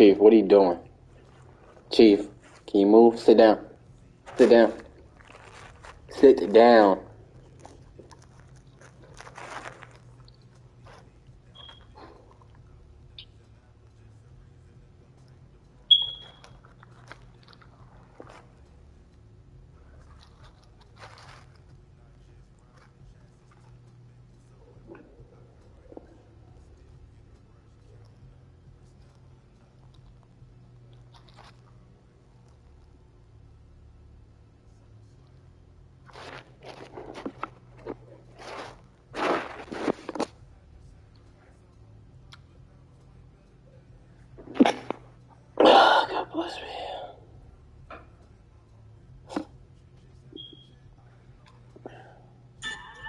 Chief, what are you doing? Chief, can you move? Sit down. Sit down. Sit down. God bless me.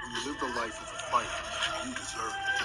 When you live the life of a fighter, you deserve it.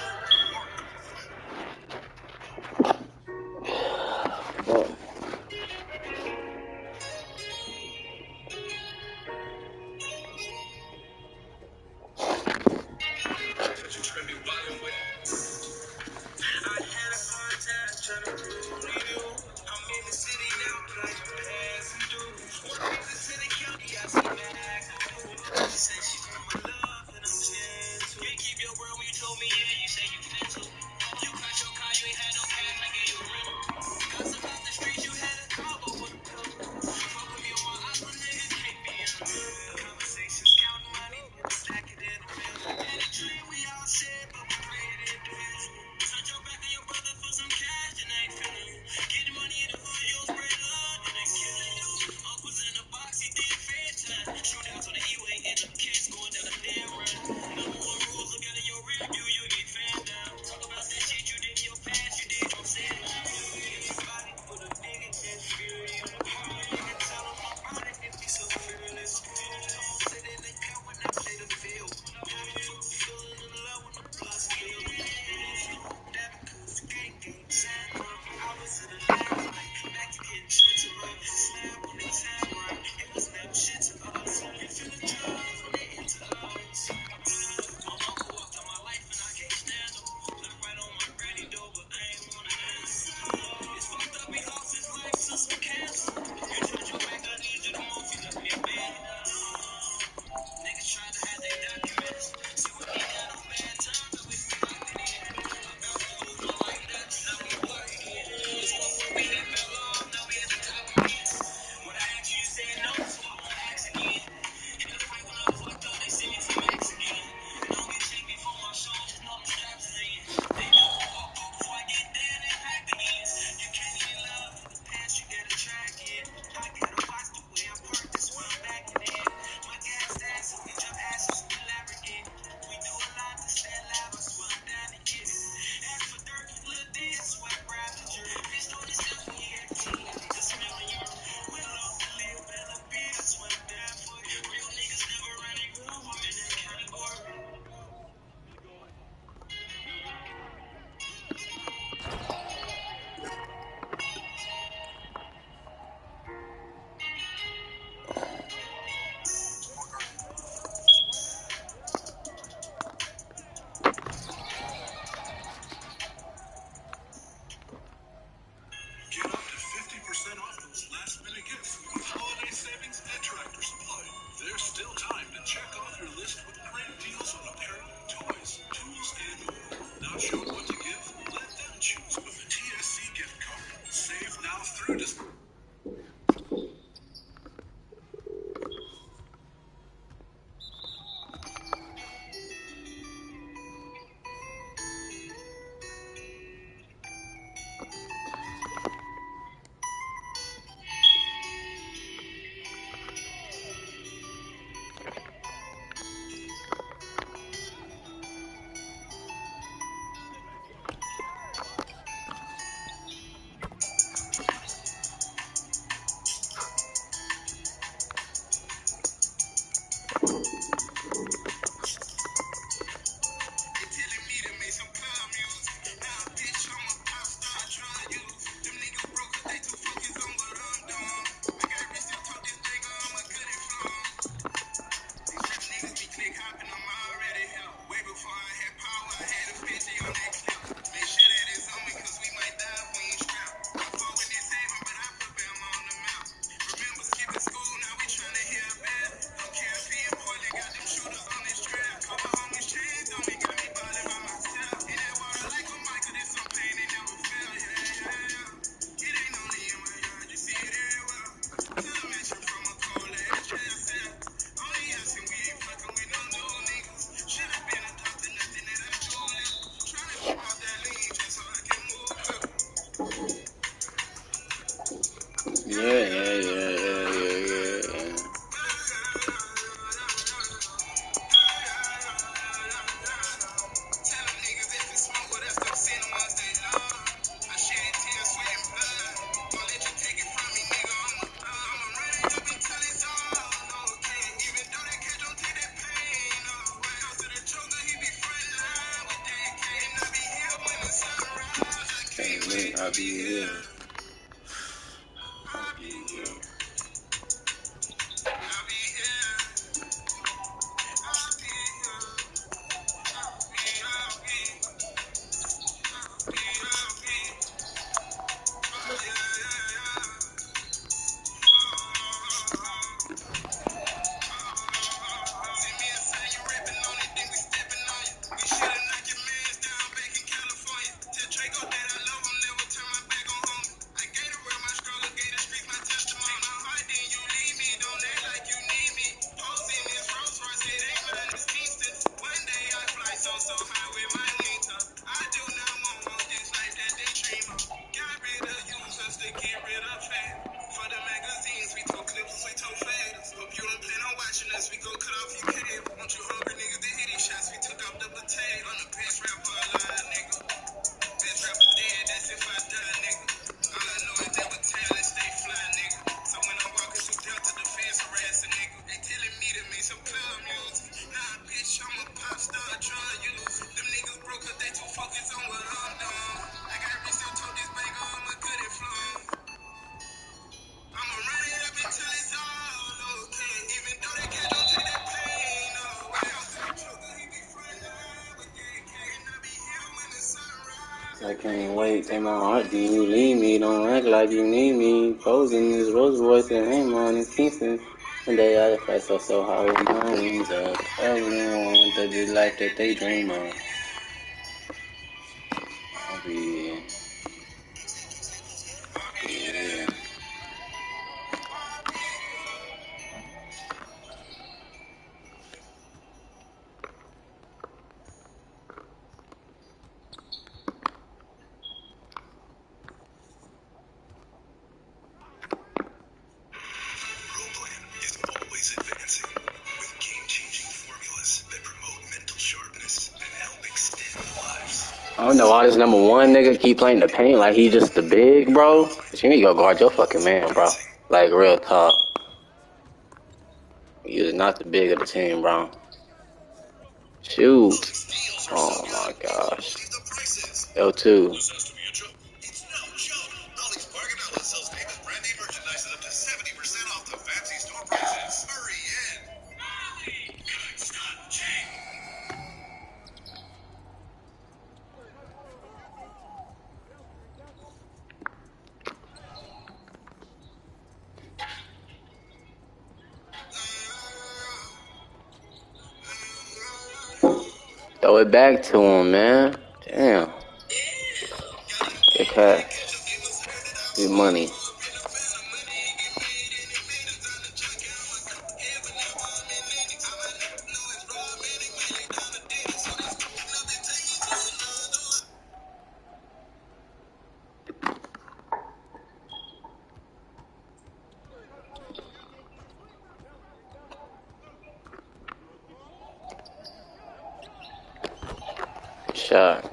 I'll be here. I'll be here. I can't wait, take my heart, then you leave me. Don't act like you need me. Posing this Rolls Royce and aim on this Kingston. One day I fight so hard with my wings up. Everyone want the life that they dream of. I'll be yeah. I don't know why this number one nigga keep playing the paint like he just the big, bro. But you need to go guard your fucking man, bro. Like, real talk. You're not the big of the team, bro. Shoot. Oh, my gosh. L2. Throw it back to him, man. Damn. Good cash. Good money. Shot.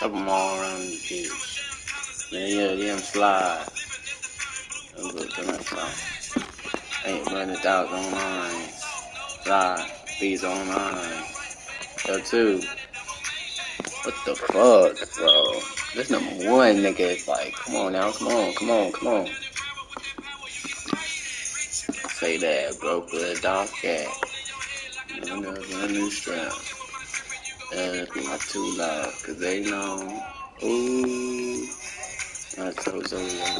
Chop them all around the bitch. Yeah, slide. Ain't running out online. Slide. Bees online. L2. What the fuck, bro? This #1 nigga is like, come on now, come on, come on, come on. Say that, broke with a dog cat. And a new strap. And it's not too loud, cause they know. Ooh. That's so yellow.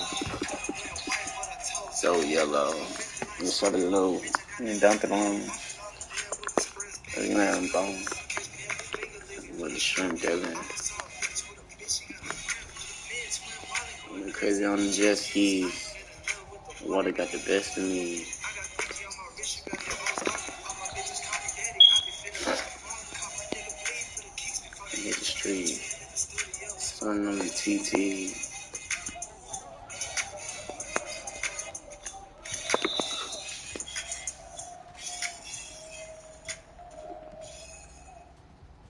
So yellow. You shut it low. You dump it on. You know I'm bone. With the shrimp devil. I'm crazy on the jet skis. Water got the best of me. I hit the street. Sun on the TT.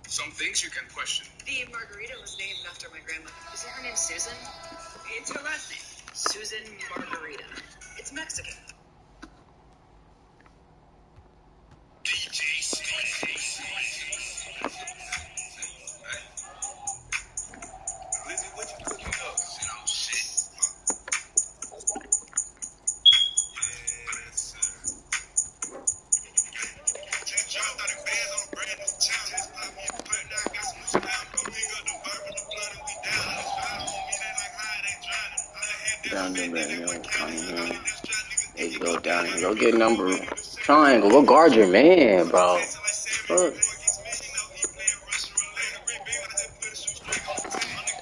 Some things you can question. The margarita was named after my grandmother. Isn't her name Susan? It's her last name. Susan Margarita. It's Mexican. Lizzie, what you cooking up? Shit, oh shit. Yes, sir. Just dropped out of bed on a brand new town. Just pop me a pipe, now I got some new style. Go pick up the verb and the blood and we down. Let's fire on me, they like high, they drowning. I had Down that there, they yo, went come counting. here. Hey, go down here. Go get number. Triangle. Go guard your man, bro. Fuck.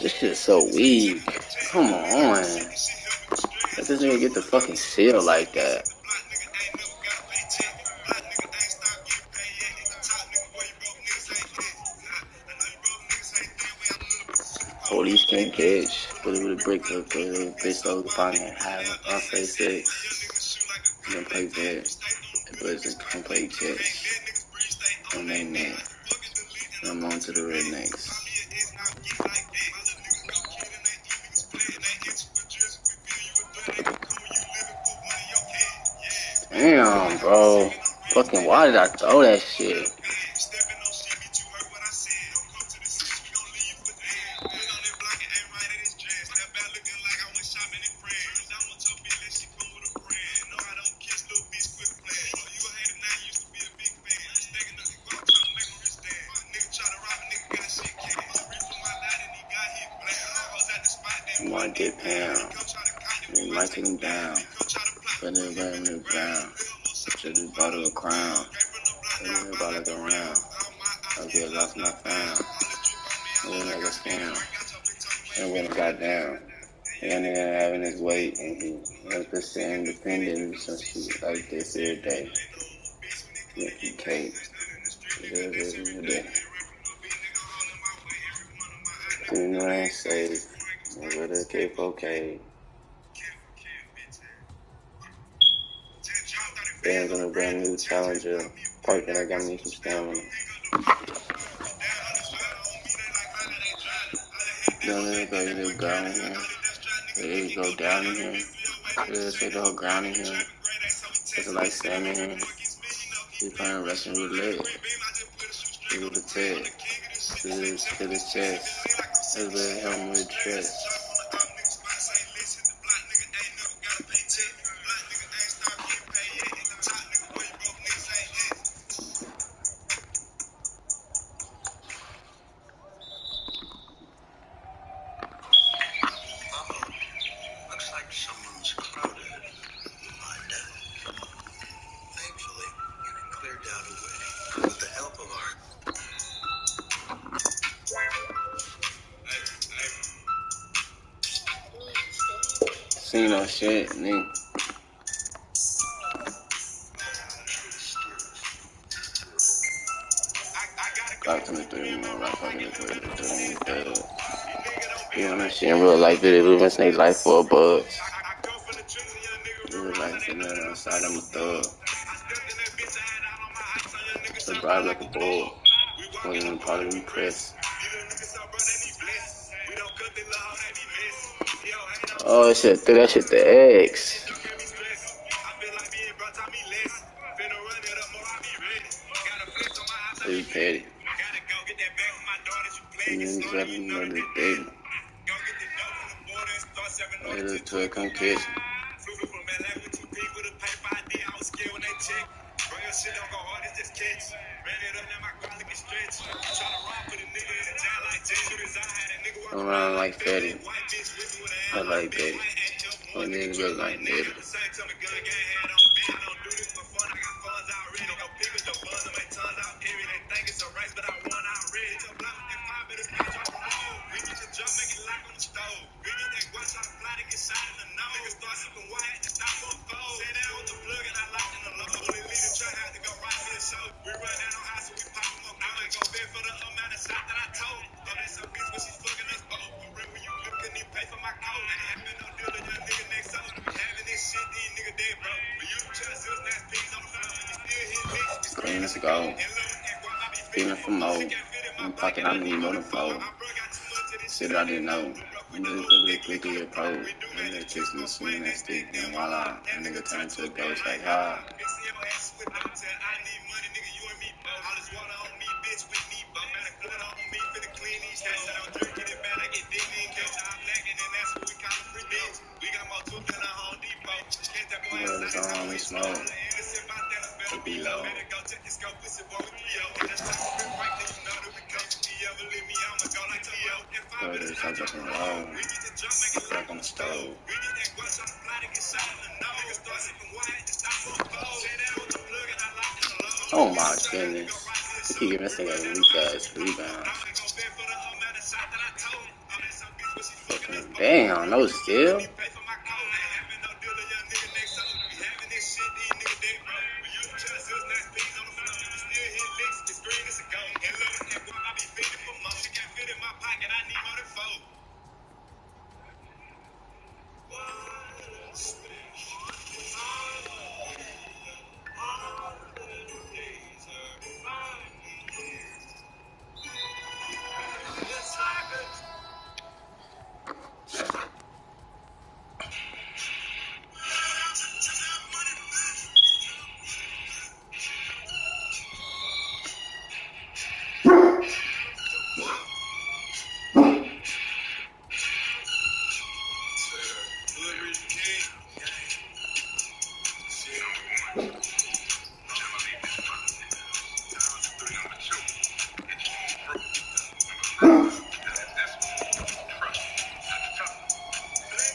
This shit's so weak. Come on. Let this nigga get the fucking seal like that. Police can't catch. Put it with a brick hook. Put it with a bitch so upon it. Have unsafe sex. You can play vet. The Blizzard can play chess. On their neck. I'm on to the rednecks. Damn, bro. Fucking why did I throw that shit? You might get pound. You might take him down. Put it back in the ground. Should have bought her a crown. Put it about like a round. I get lost my found. Looking like a scam. And when it got down. And nigga having his weight. And he was just independent. So she like this every day. Making cake. Every day. You know I ain't safe. Nigga, the K4K. Bands on a brand new Challenger. Parking, I got me some stamina. Don't let it go, you go in here. There you go down in here. Just take the whole ground in here. It's like Sam in here. He's playing Russian roulette. Look at the tech. Just to the chest. Let's let him help me with chest. Looks like someone's crowded my desk. Thankfully, you can clear doubt away with the help of our... See no shit, nigga. Got to the 3 more, right fucking the 3. You know that shit in real life, video living snake life for a buzz. Real life sitting there outside, I'm a thug. So bribe like a bull. Wasn't even part of the press. Oh shit, threw that shit to X. Pretty petty. niggas got another day. Later to a come catch me. Shit don't go hard, it's just catch. Ran it up, now my garlic is stretch. Tryna rob for the nigga in the jail like Jay. Shoot his eye, had a nigga walk Around like fatty. white bitch with me with I like Betty. One nigga look like Betty. the same time the gun gang had on bitch. I don't do this for fun, I got funds already. Go pick with the buns and make tons out every. They think it's a race, but I won already. It's a block with that 5 minutes, bitch, drop a roll. We get the drum, make it lock on the stove. We get that guan shot fly to get shot in the nose. Niggas start sipping white, just stop on fold. Say down with the plug and I lock in the low. Only lead the truck, had to go right for the show. We run down on high, so we pop them up. I might go bed for the amount of shot that I told. Oh, that's a bitch when she fucking us both. For real, when you flip, couldn't even pay for my coat. Ain't having no deal, a young nigga next up. We having this shit, these niggas dead, bro. But you trust us, that's peas on the floor. And you still hit licks, it's Green as a gold. Feeling for more. In my pocket, I need more than four. Shit I didn't know. I'm just looking quickly at pole. And that chicks in the swing that stick. And voila, that nigga turned to a ghost like, ah. Word is on, we smoke. It be low. Word is I'm just low. Back on the stove. Oh my goodness. You keep giving this thing a weak ass rebound. Fucking damn, no steal.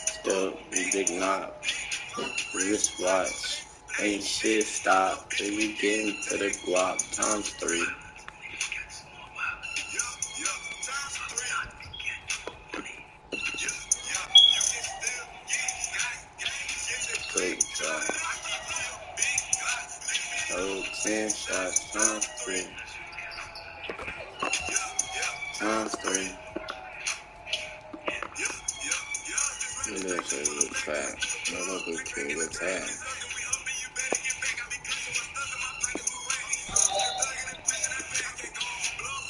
Still, big knob. Wristwatch. Ain't shit stop till you get into the guap times 3. Quick drop. Oh, 10 shots times 3. Times 3. You little shit look fat. No local kid with tag.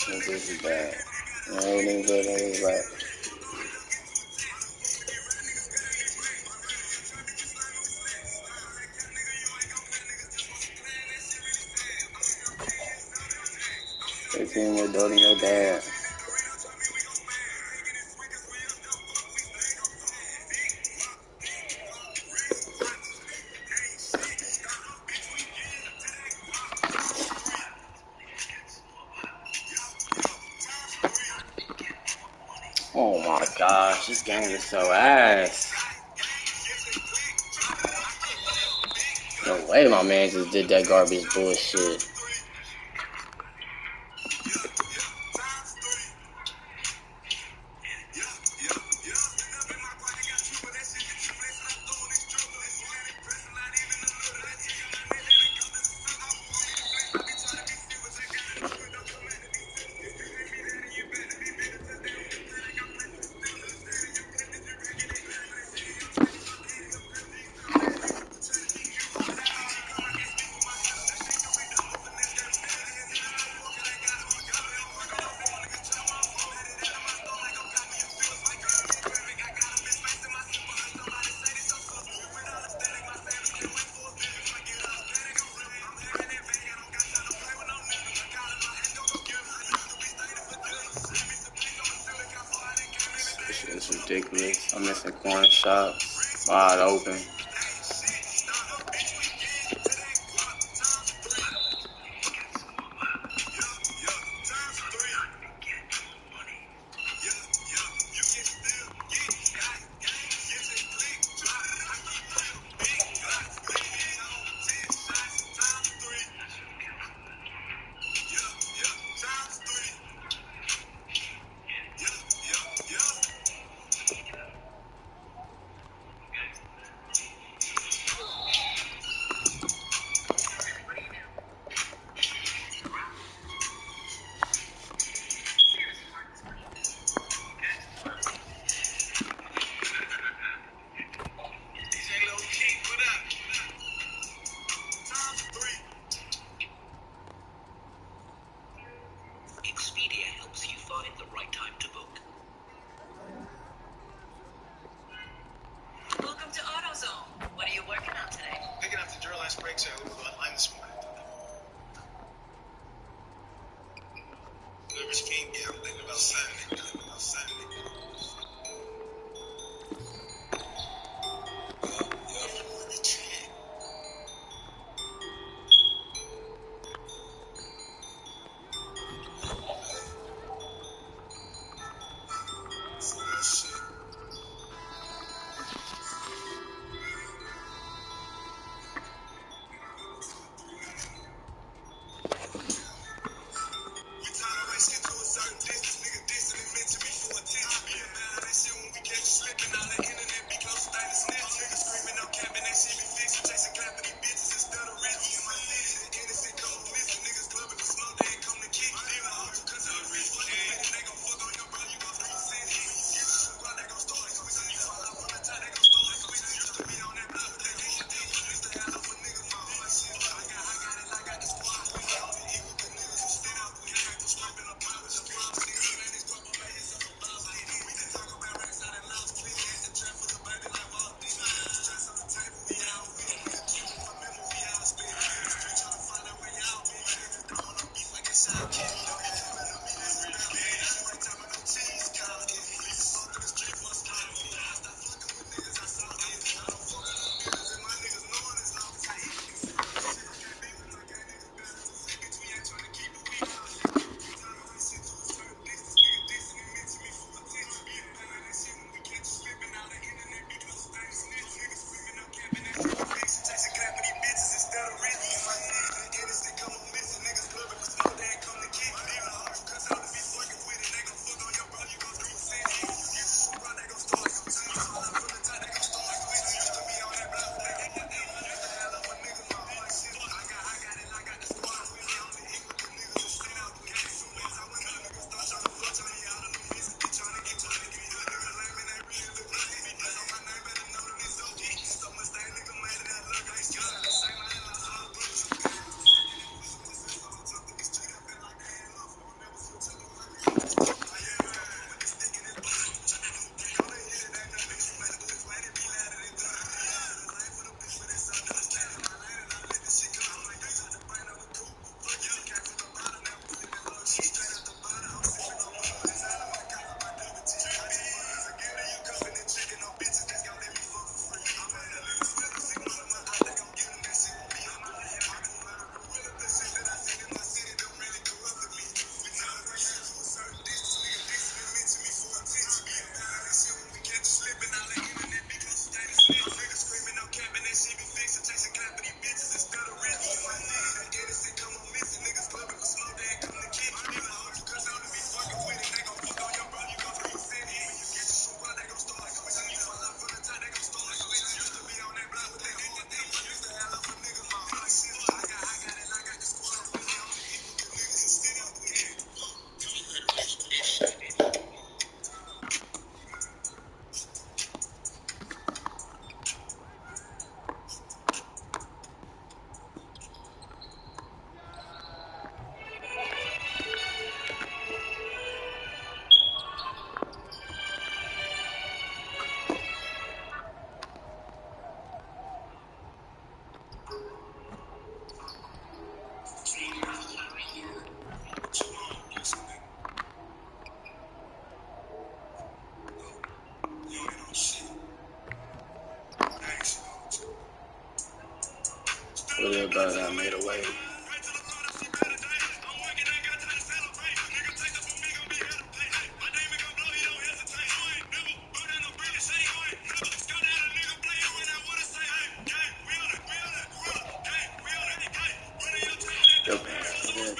This is bad. No, nigga, that is bad. They seen your daughter and your dad. Oh my gosh, this game is so ass. No way my man just did that garbage bullshit. ridiculous. I'm missing corner shots, wide open. Expedia helps you find the right time to book. Welcome to AutoZone. What are you working on today? Picking up the Duralast brakes I ordered online this morning. Deliveries came, yeah, I'm thinking about Saturday.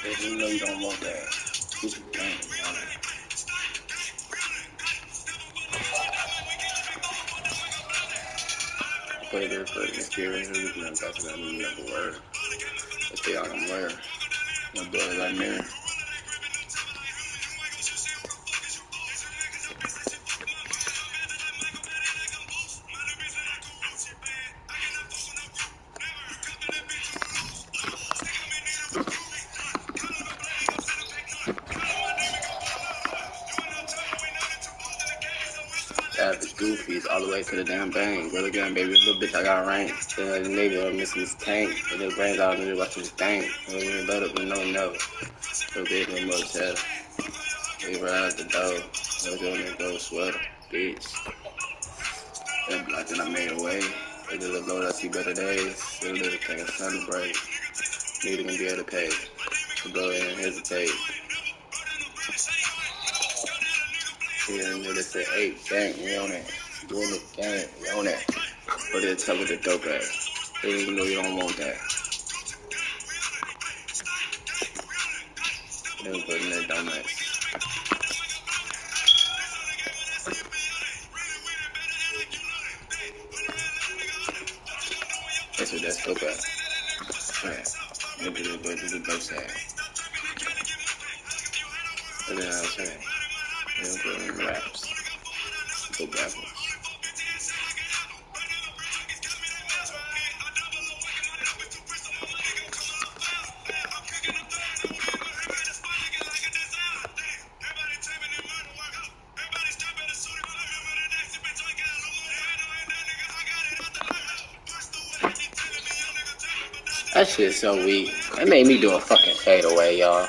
You know you don't want that. Keep it gang, play this for the experience. We're going to pass it out and never word. Let's stay out on word. My boy like me. Average goofies all the way to the damn bang. Really gun, baby, little bitch, I got rank. The nigga, I'm missing his tank. And his brains out, nigga, watching his thing. Really better, but no, never. So big, no motel. We ride at the door. Look on that gold sweater, bitch. That block and I made a way. They did a blow that I see better days. They little thing, it's time to break. Nigga gonna be able to pay. So go ahead and hesitate. Yeah, nigga said, hey, gang, we on that. Doing the gang, we on that. But they'll tell with the dope ass. They didn't even know you don't want that. They was putting that dumb ass. That's what that's dope ass. Yeah. Maybe they'll go to the dope side. But then I was saying, they don't put in raps. Go backwards. That shit's so weak. That made me do a fucking fadeaway, y'all.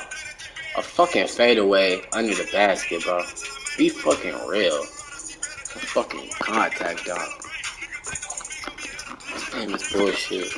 A fucking fadeaway under the basket, bro. Be fucking real. A fucking contact dog. This game is bullshit.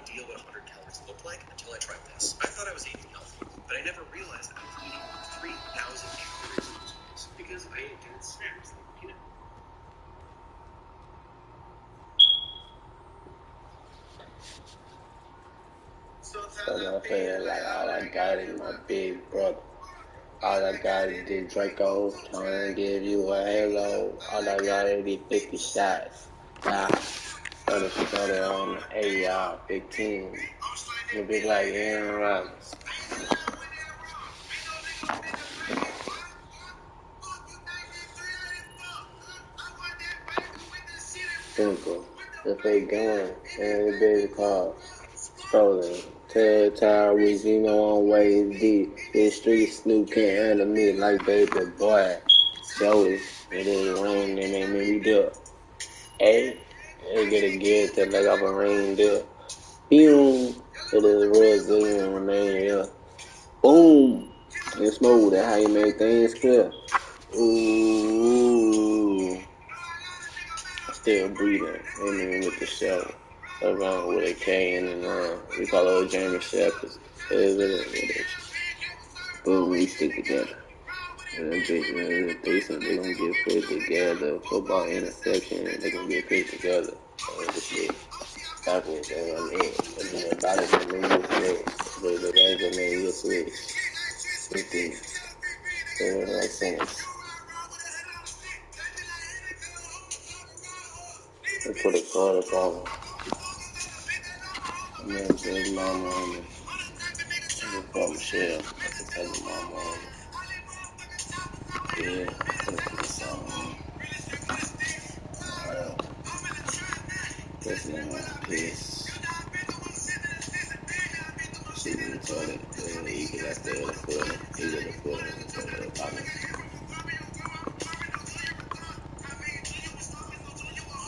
idea what 100 calories looked like until I tried this. I thought I was eating healthy, but I never realized I was eating 3,000 calories in those meals because I ate dense snacks like peanut. So I feel like all I got is my big brother. All I got is this Draco, trying to give you a halo. All I got is these 50 shots. Nah, started on the A, big team. You big like Aaron Rodgers. Simple. The fake gun and the big car. Strolling. Tell Tyrese, you know I'm way deep. This street Snoop can't handle me like baby boy. Joey, it is rain and they made me dip. Hey, they get a gift that like I'm a reindeer. Boom, it is resilient remain here. Boom, it's smooth. That's how you make things clear. Ooh, still breathing. Aiming with the shell. Around with a K and we call it Jamie Shepherd. It is. But we stick together. And them bitches, if they say they gonna get put together. Football interception, they gonna get put together. This shit. Backwards, and I'm in. And then the body gonna make you switch. The game gonna make you switch. 50. So it makes sense. They put a card up on him. And then put his mama on him. And they call Michelle. That's the type of mama on him. Yeah, let's get some. This nigga piss. Shit in the toilet. You can like the other foot. You get the foot in the toilet.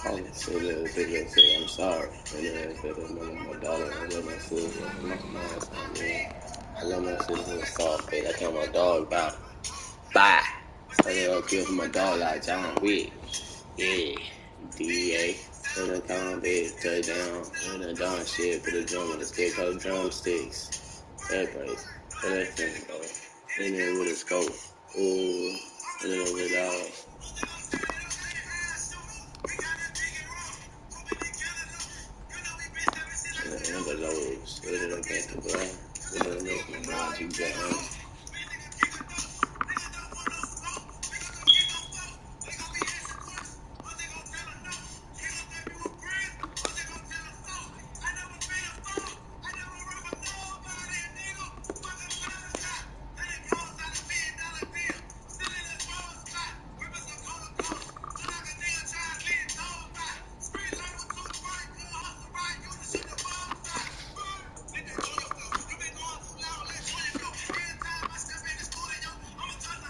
I'm say I'm sorry. My daughter, I love my sister. I love my sister soft face. I tell my dog about bye. I don't kill for my dog like John Wick. Yeah, DA. Put a count big touchdown. Put a darn shit. Put a drum on the stick. Called drumsticks. That place. Put that thing, bro. In there with a scope. Ooh, a little bit out. Remember those. Put it against the ground. Put it against the ground. You down.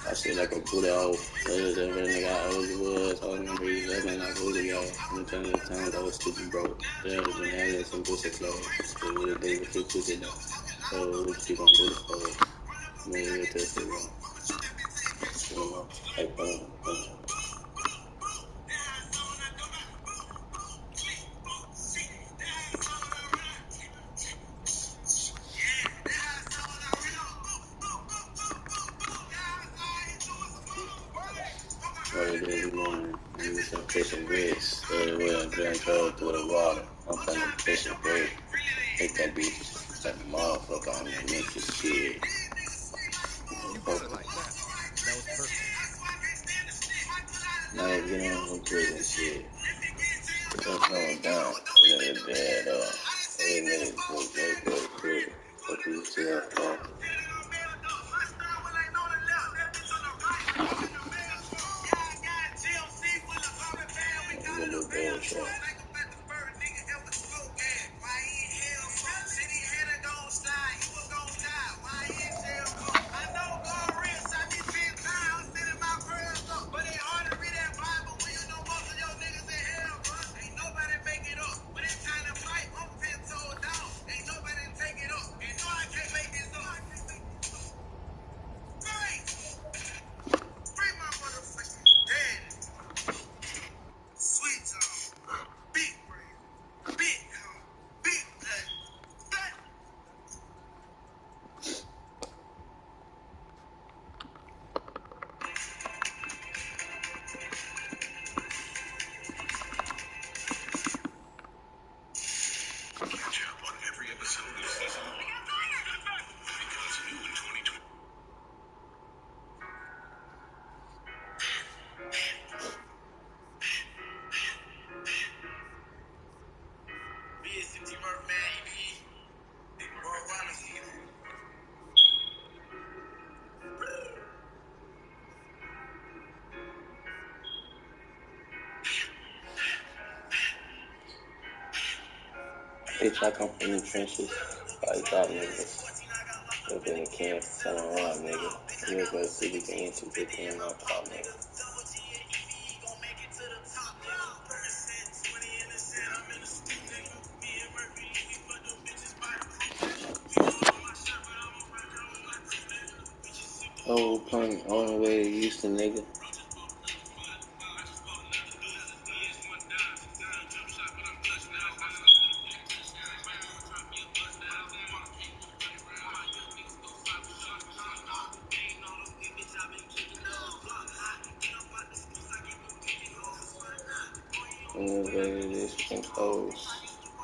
I shit like a Buddha off. Other than when nigga I always was. All them breeze living like Julio. I'm telling you, times I was stupid broke. There was been having some pussy clothes. Still with a day with your pussy though. So what you gonna do this for? Man, you get this shit wrong. You know, like, early this morning, maybe some fish and grits. We'll drink through the water. I'm playing fish and grits. Hit that bitch like a motherfucker on that Memphis shit. You put it like that. That was perfect. Now you get on some prison shit. That's going down. It nigga dead up. It nigga go to prison. What you see that for? Get a little bad shot. Bitch, I come from the trenches. Like drop niggas. Up in the camp, tell them why, nigga. Real good city game, 250 in my top, nigga. Oh, pun, on the way to Houston, nigga. On the way to this fucking clothes.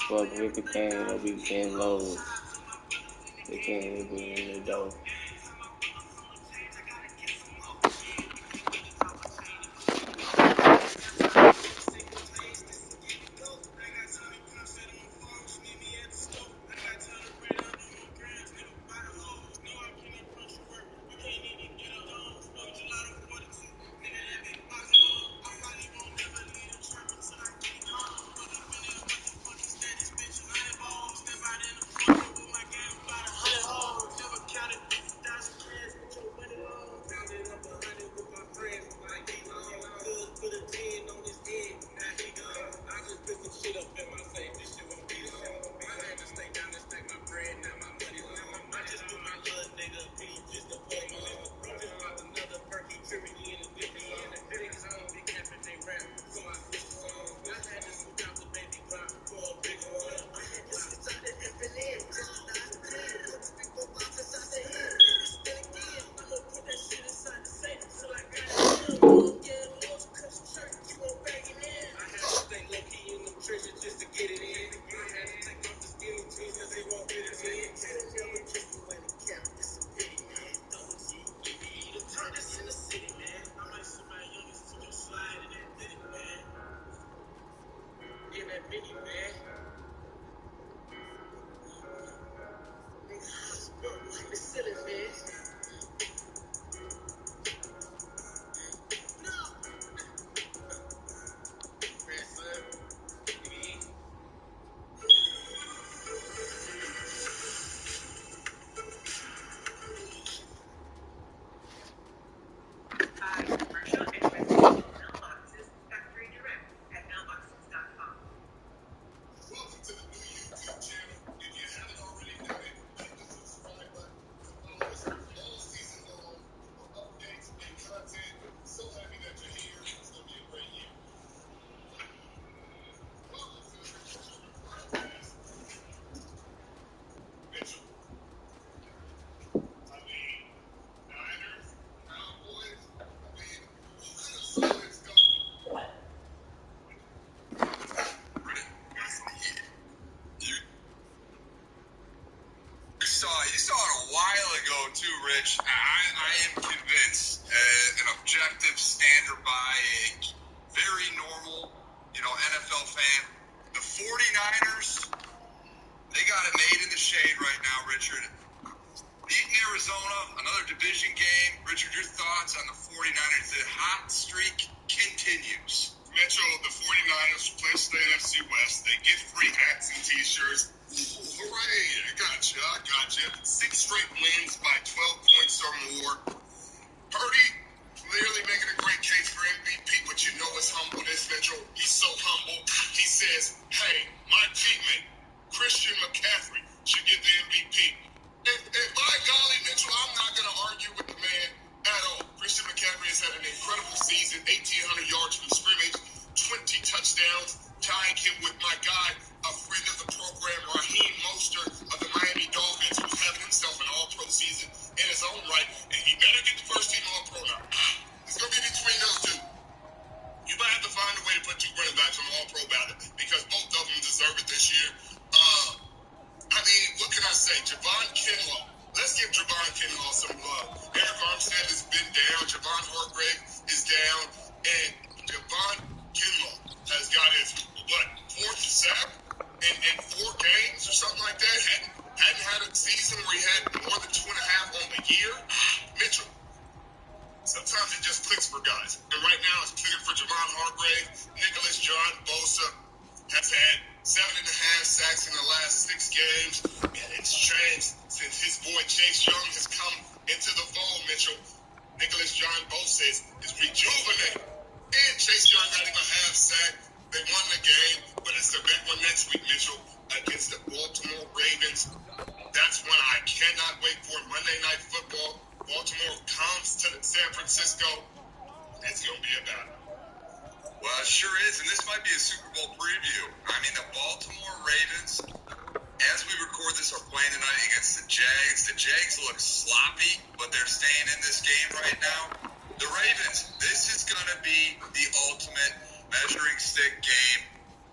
Fuck everything, I'll be getting low. They can't even be in the dough. You saw it a while ago too, Rich. I am convinced, an objective, standard by a very normal, NFL fan, the 49ers, they got a nade in the shade right now, Richard. Beating Arizona, another division game. Richard, your thoughts on the 49ers? The hot streak continues. Metro, the 49ers clinch the NFC West. They get free hats and T-shirts. Ooh, hooray! I got you. 6 straight wins by 12 points or more. Purdy clearly making a great case for MVP, but you know his humbleness, Metro. He's so humble. He says, hey, my teammate, Christian McCaffrey, should get the MVP. And by golly, Mitchell, I'm not going to argue with the man at all. Christian McCaffrey has had an incredible season, 1,800 yards from scrimmage, 20 touchdowns, tying him with my guy, a friend of the program, Raheem Mostert of the Miami Dolphins, who's having himself an all-pro season in his own right, and he better get the first team all-pro now. It's going to be between those two. You might have to find a way to put 2 running backs on the all-pro ballot because both of them deserve it this year. What can I say? Javon Kinlaw. Let's give Javon Kinlaw some love. Eric Armstead has been down. Javon Hargrave is down. And Javon Kinlaw has got his, 4th sack in 4 games or something like that. Hadn't had a season where he had more than 2.5 on the year. Mitchell, sometimes it just clicks for guys. And right now it's clicking for Javon Hargrave. Nicholas John Bosa has had 7.5 sacks in the last 6 games. And it's changed since his boy Chase Young has come into the fold, Mitchell. Nicholas John Bosa is rejuvenated. And Chase Young got him a half sack. They won the game, but it's a big one next week, Mitchell, against the Baltimore Ravens. That's when I cannot wait for Monday Night Football. Baltimore comes to San Francisco. It's going to be a battle. Well, it sure is, and this might be a Super Bowl preview. The Baltimore Ravens, as we record this, are playing tonight against the Jags. The Jags look sloppy, but they're staying in this game right now. The Ravens, this is going to be the ultimate measuring stick game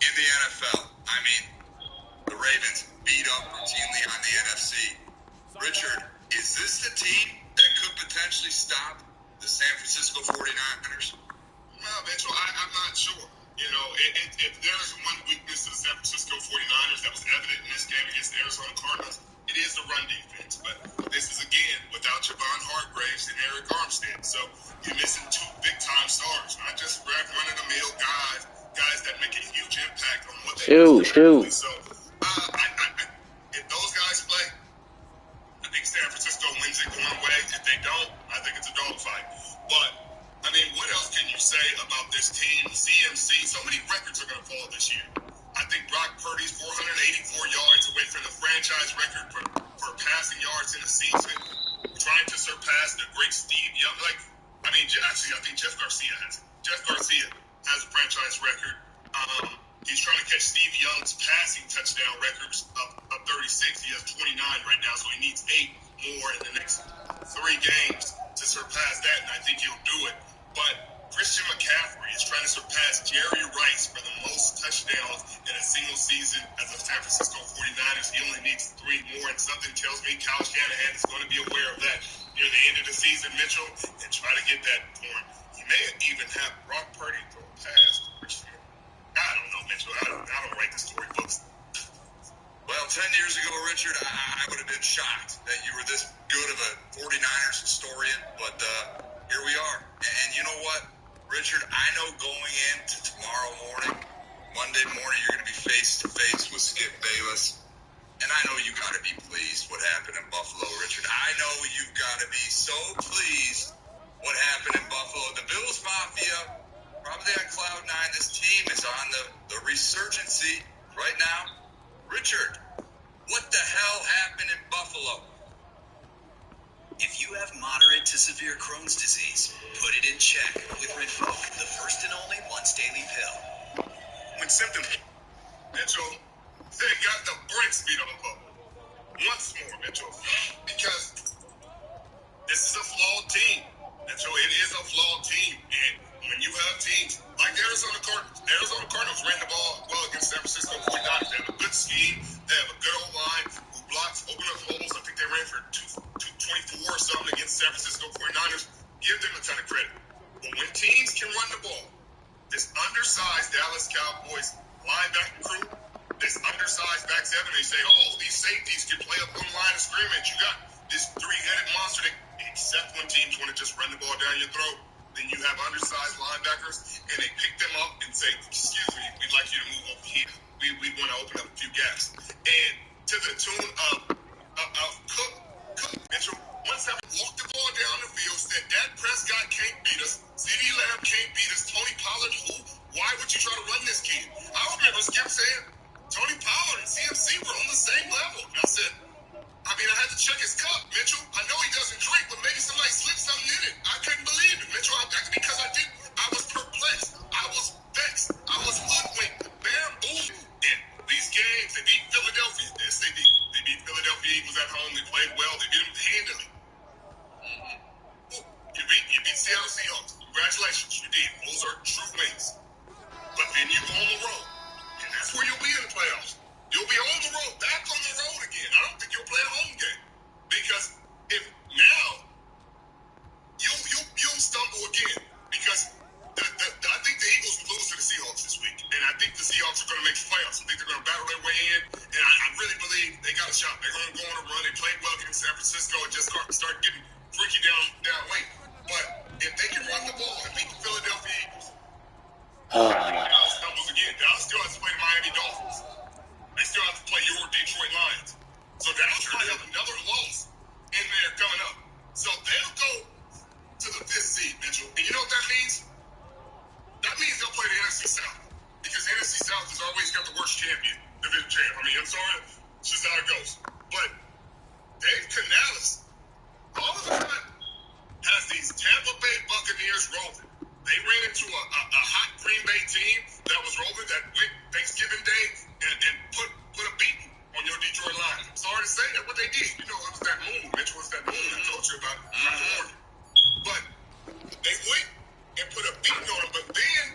in the NFL. The Ravens beat up routinely on the NFC. Richard, is this the team that could potentially stop the San Francisco 49ers? Well, Mitchell, I'm not sure. If there is one weakness to the San Francisco 49ers that was evident in this game against the Arizona Cardinals, it is the run defense. But this is, again, without Javon Hargraves and Eric Armstead. So you're missing 2 big-time stars, not just run-of-the-mill guys that make a huge impact on what they do. So if those guys play, I think San Francisco wins it going away. If they don't, I think it's a dogfight. But what else can you say about this team? CMC, so many records are going to fall this year. I think Brock Purdy's 484 yards away from the franchise record for passing yards in a season, trying to surpass the great Steve Young. Actually, I think Jeff Garcia has it. Jeff Garcia has a franchise record. He's trying to catch Steve Young's passing touchdown records of 36. He has 29 right now, so he needs 8 more in the next 3 games to surpass that, and I think he'll do it. But San Francisco 49ers. He only needs 3 more, and something tells me Kyle Shanahan is going to be aware of that near the end of the season, Mitchell, and try to get that point. He may even have Brock Purdy throw a pass. I don't know, Mitchell. I don't write the storybooks. Well, 10 years ago, Richard, I would have been shocked that you were this good of a 49ers historian, but here we are. And you know what, Richard, I know going into tomorrow morning, Monday morning, you're going to be face-to-face with Skip Bayless. And I know you got to be pleased what happened in Buffalo, Richard. I know you've got to be so pleased what happened in Buffalo. The Bills Mafia, probably on cloud 9. This team is on the resurgency right now. Richard, what the hell happened in Buffalo? If you have moderate to severe Crohn's disease, put it in check with Ridvoq, the first and only once-daily pill. When symptoms, Mitchell, they got the brakes beat on them once more, Mitchell, because this is a flawed team. Mitchell, it is a flawed team, and when you have teams like the Arizona Cardinals ran the ball well against San Francisco 49ers. They have a good scheme. They have a good old line who blocks, open up holes. I think they ran for 224 or something against San Francisco 49ers. Give them a ton of credit. But when teams can run the ball, this undersized Dallas Cowboys linebacker crew, this undersized back seven, they say, oh, these safeties can play up on the line of scrimmage. You got this 3-headed monster, except when teams want to just run the ball down your throat. Then you have undersized linebackers, and they pick them up and say, excuse me, we'd like you to move over here. We want to open up a few gaps. And to the tune of Cook Mitchell, once I walked the ball down the field, said Dak Prescott can't beat us, CeeDee Lamb can't beat us, Tony Pollard, who? Why would you try to run this kid? I remember Skip saying Tony Pollard and CMC were on the same level. And I said, I had to check his cup, Mitchell. I know he doesn't drink, but maybe somebody slipped something in it. I couldn't believe it, Mitchell. Because I didn't. I was perplexed. I was vexed. I was hoodwinked, bamboozled. And these games, they beat Philadelphia. Yes, they did. They beat Philadelphia Eagles at home. They played well. They beat them handily. You beat Seattle Seahawks. Congratulations, you did. Those are true wins. But then you go on the road, and that's where you'll be in the playoffs. You'll be on the road, back on the road again. I don't think you'll play a home game. Because if now, you'll stumble again. Because I think the Eagles will lose to the Seahawks this week. And I think the Seahawks are going to make the playoffs. I think they're going to battle their way in. And I really believe they got a shot. They're going to go on a run. They played well against San Francisco and just start getting freaky down late. But if they can run the ball and beat the Philadelphia Eagles, Dallas stumbles again. Dallas still has to play the Miami Dolphins. They still have to play your Detroit Lions. So Dallas might have another loss in there coming up. So they'll go to the 5th seed, Mitchell. And you know what that means? That means they'll play the NFC South. Because the NFC South has always got the worst champion, division champ. I'm sorry. It's just how it goes. But Dave Canales, all of a sudden, has these Tampa Bay Buccaneers rolling. They ran into a hot Green Bay team that was rolling, that went Thanksgiving Day and put a beating on your Detroit Lions. I'm sorry to say that, what they did. You know, it was that moon. Mitchell, was that moon I told you about. But they went and put a beating on them. But then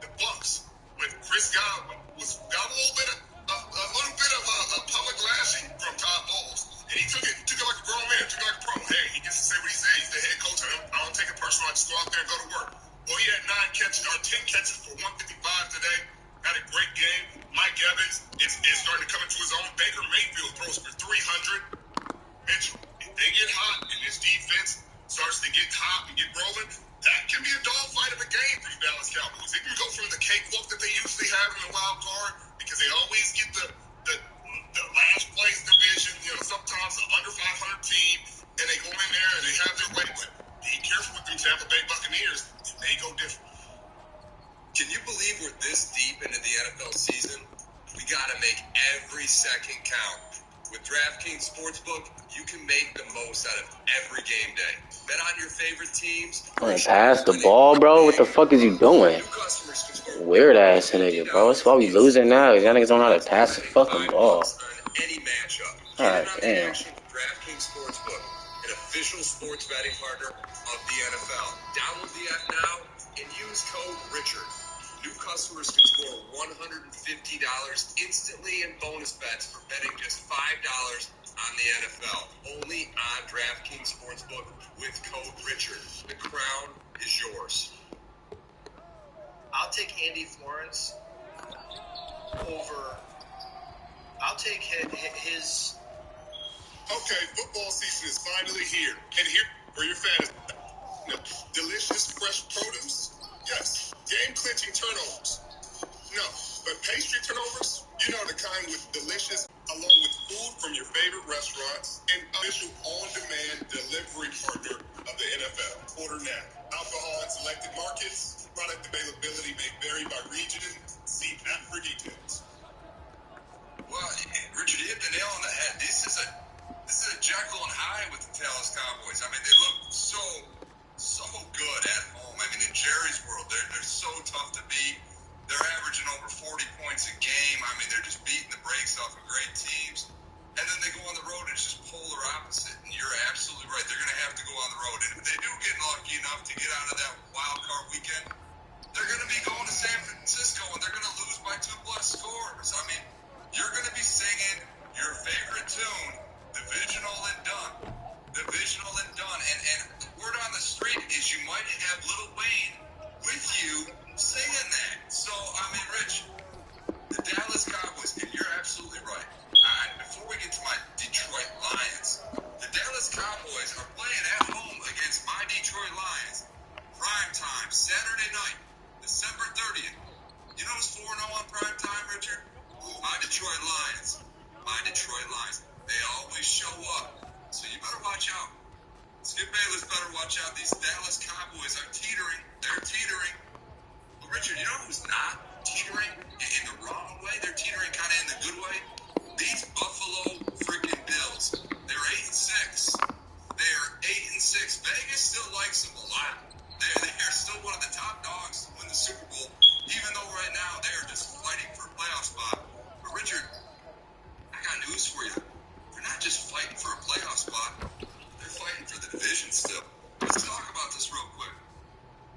the Bucs, with Chris Godwin, got a little bit of a public lashing from Todd Bowles. And he took it like a grown man, took it like a pro. Hey, he gets to say what he says. He's the head coach. I don't take it personal. I just go out there and go to work. Well, he had 10 catches for 155 today. Had a great game. Mike Evans is starting to come into his own. Baker Mayfield throws for 300. Mitchell, if they get hot and this defense starts to get hot and get rolling, that can be a dogfight of a game for the Dallas Cowboys. They can go from the cakewalk that they usually have in the wild card because they always get the last place division, sometimes an under 500 team, and they go in there and they have their way. But be careful with them Tampa Bay Buccaneers. It may go different. Can you believe we're this deep into the NFL season? We got to make every second count. With DraftKings Sportsbook, you can make the most out of every game day. Bet on your favorite teams. Pass the ball, bro. What the fuck is you doing? Weird ass nigga, bro. That's why we losing now. Y'all niggas don't know how to pass the fucking ball. Any matchup. Alright, damn. DraftKings Sportsbook, an official sports betting partner of the NFL. Download the app now and use code Richard. New customers can score $150 instantly in bonus bets for betting just $5 on the NFL. Only on DraftKings Sportsbook with code Richard. The crown is yours. I'll take Andy Florence over. I'll take his. Okay, football season is finally here. And here for your fantasy. Delicious fresh produce? Yes. Game-clinching turnovers? No. But pastry turnovers? You know, the kind with delicious, along with food from your favorite restaurants and official on-demand delivery partner of the NFL. Order now. Alcohol in selected markets. Product availability may vary by region. See app for details. Well, Richard, you hit the nail on the head. This is a Jekyll and Hyde with the Dallas Cowboys. I mean, they look so good at home. I mean, in Jerry's world, they're so tough to beat. They're averaging over 40 points a game. I mean, they're just beating the brakes off of great teams. And then they go on the road, and it's just polar opposite. And you're absolutely right. They're going to have to go on the road. And if they do get lucky enough to get out of that wild card weekend, they're going to be going to San Francisco, and they're going to lose by 2+ scores. I mean, you're going to be singing your favorite tune, Divisional and Done. Divisional and Done. And the word on the street is you might have Lil Wayne with you singing that. So, I mean, Rich, the Dallas Cowboys, and you're absolutely right. Before we get to my Detroit Lions, the Dallas Cowboys are playing at home against my Detroit Lions. Prime time, Saturday night, December 30th. You know who's 4-0 on prime time, Richard? My Detroit Lions. My Detroit Lions. They always show up. So you better watch out. Skip Bayless better watch out. These Dallas Cowboys are teetering. They're teetering. But Richard, you know who's not teetering in the wrong way? They're teetering kind of in the good way. These Buffalo freaking Bills. They're 8-6. They're 8-6. Vegas still likes them a lot. They're still one of the top dogs to win the Super Bowl, even though right now they're just fighting for a playoff spot. But Richard, I got news for you. They're not just fighting for a playoff spot. They're fighting for the division still. Let's talk about this real quick.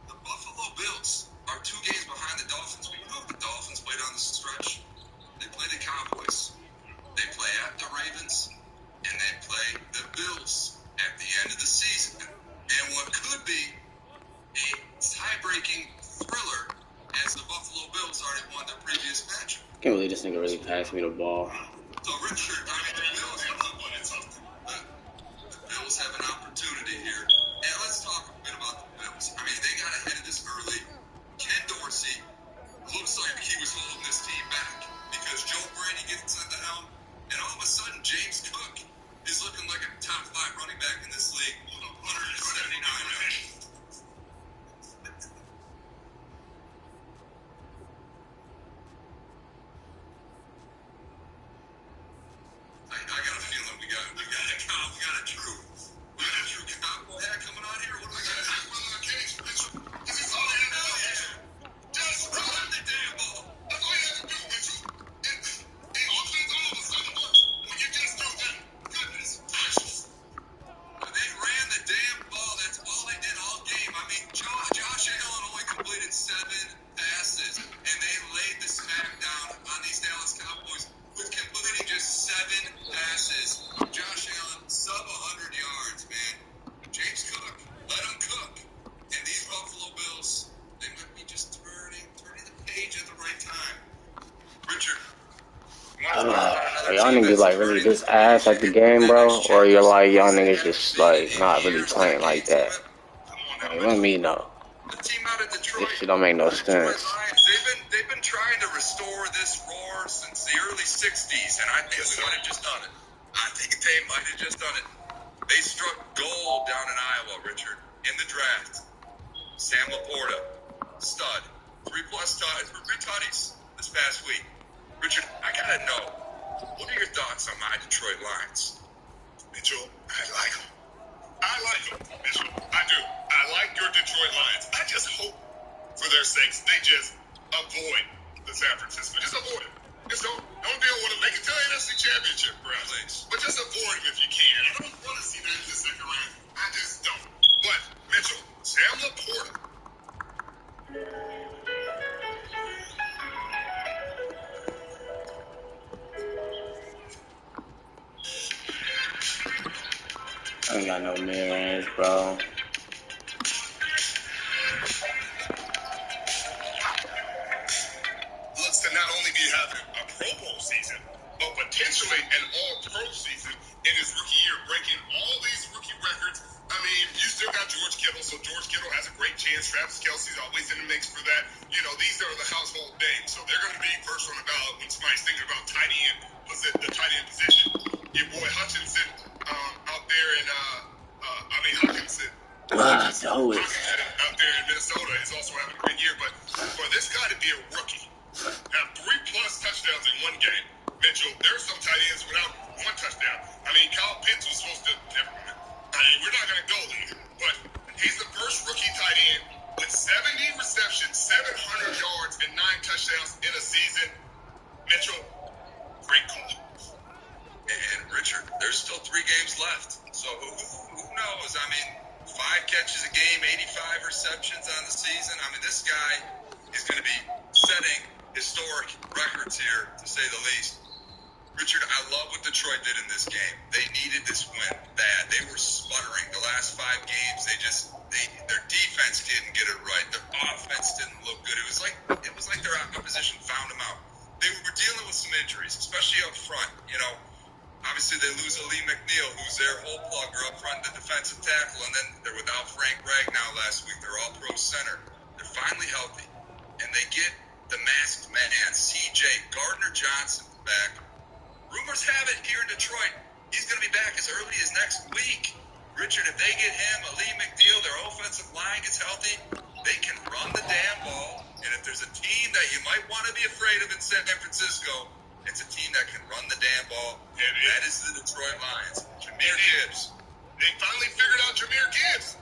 The Buffalo Bills are 2 games behind the Dolphins. But you know what the Dolphins play down the stretch? They play the Cowboys. They play at the Ravens. And they play the Bills at the end of the season. And what could be a tie-breaking thriller as the Buffalo Bills already won their previous matchup. Can't believe this nigga really passed me the ball. So, Richard, I mean, the Bills have an opportunity here. And let's talk a bit about the Bills. I mean, they got ahead of this early. Ken Dorsey looks like he was holding this team back because Joe Brady gets at the helm, and all of a sudden, James Cook is looking like a top 5 running back in this league with 179 yards. I got a feeling we got a true cowboy coming on here. What do we got? Just run the damn ball. That's all you have to do, Mitchell. And offense all of a sudden, when you just do that, goodness gracious. They ran the damn ball. That's all they did all game. I mean, Josh Allen only completed 7 passes, and they laid the smack down on these Dallas Cowboys with completing just 7 passes. Josh Allen, sub 100 yards, man. James Cook, let him cook. And these Buffalo Bills, they might be just turning the page at the right time. Richard, Are y'all niggas like really just ass at the game, bro? Or you're like, y'all niggas just like not really playing like that? Like, let me know. The team out of Detroit, This shit don't make no sense. they've been trying to restore this roar since the early 60s, and I think we might have just done it. I think they might have just done it. They struck gold down in Iowa, Richard, in the draft. Sam Laporta, stud. 3+ tutties this past week. Richard, I gotta know, what are your thoughts on my Detroit Lions? Mitchell, I like them. Mitchell. I do. I like your Detroit Lions. I just hope, for their sakes, they just avoid the San Francisco. Just avoid it. Just don't deal with them. They can tell you NFC Championship, please. But just avoid them if you can. I don't want to see that in the second round. I just don't. But, Mitchell, Sam Laporta. got no mid-range, bro. Looks to not only be having a Pro Bowl season, but potentially an all-pro season in his rookie year, breaking all these rookie records. I mean, you still got George Kittle, so George Kittle has a great chance. Travis Kelce's always in the mix for that. You know, these are the household names, so they're going to be first on the ballot when somebody's thinking about tight end, the tight end position. Your boy Hutchinson out there in, Hawkinson. Hawkinson out there in Minnesota is also having a great year, but for this guy to be a rookie, have 3+ touchdowns in one game, Mitchell, there's some tight ends without one touchdown. I mean, Kyle Pitts was supposed to, we're not going to go there, but he's the first rookie tight end with 70 receptions, 700 yards, and 9 touchdowns in a season. Mitchell, great call. And Richard, there's still 3 games left, so who knows? I mean, 5 catches a game, 85 receptions on the season. I mean, this guy is going to be setting historic records here, to say the least. Richard, I love what Detroit did in this game. They needed this win bad. They were sputtering the last 5 games. Their defense didn't get it right. Their offense didn't look good. It was like their opposition found them out. They were dealing with some injuries, especially up front. You know, obviously they lose Ali McNeil, who's their hole plugger up front, the defensive tackle, and then they're without Frank Ragnow last week. They're all pro center. They're finally healthy, and they get the masked man, C.J. Gardner-Johnson, back. Rumors have it here in Detroit, he's going to be back as early as next week. Richard, if they get him, Ali McNeil, their offensive line gets healthy, they can run the damn ball. And if there's a team that you might want to be afraid of in San Francisco, it's a team that can run the damn ball. And that is the Detroit Lions. Jahmyr Gibbs. They finally figured out Jahmyr Gibbs.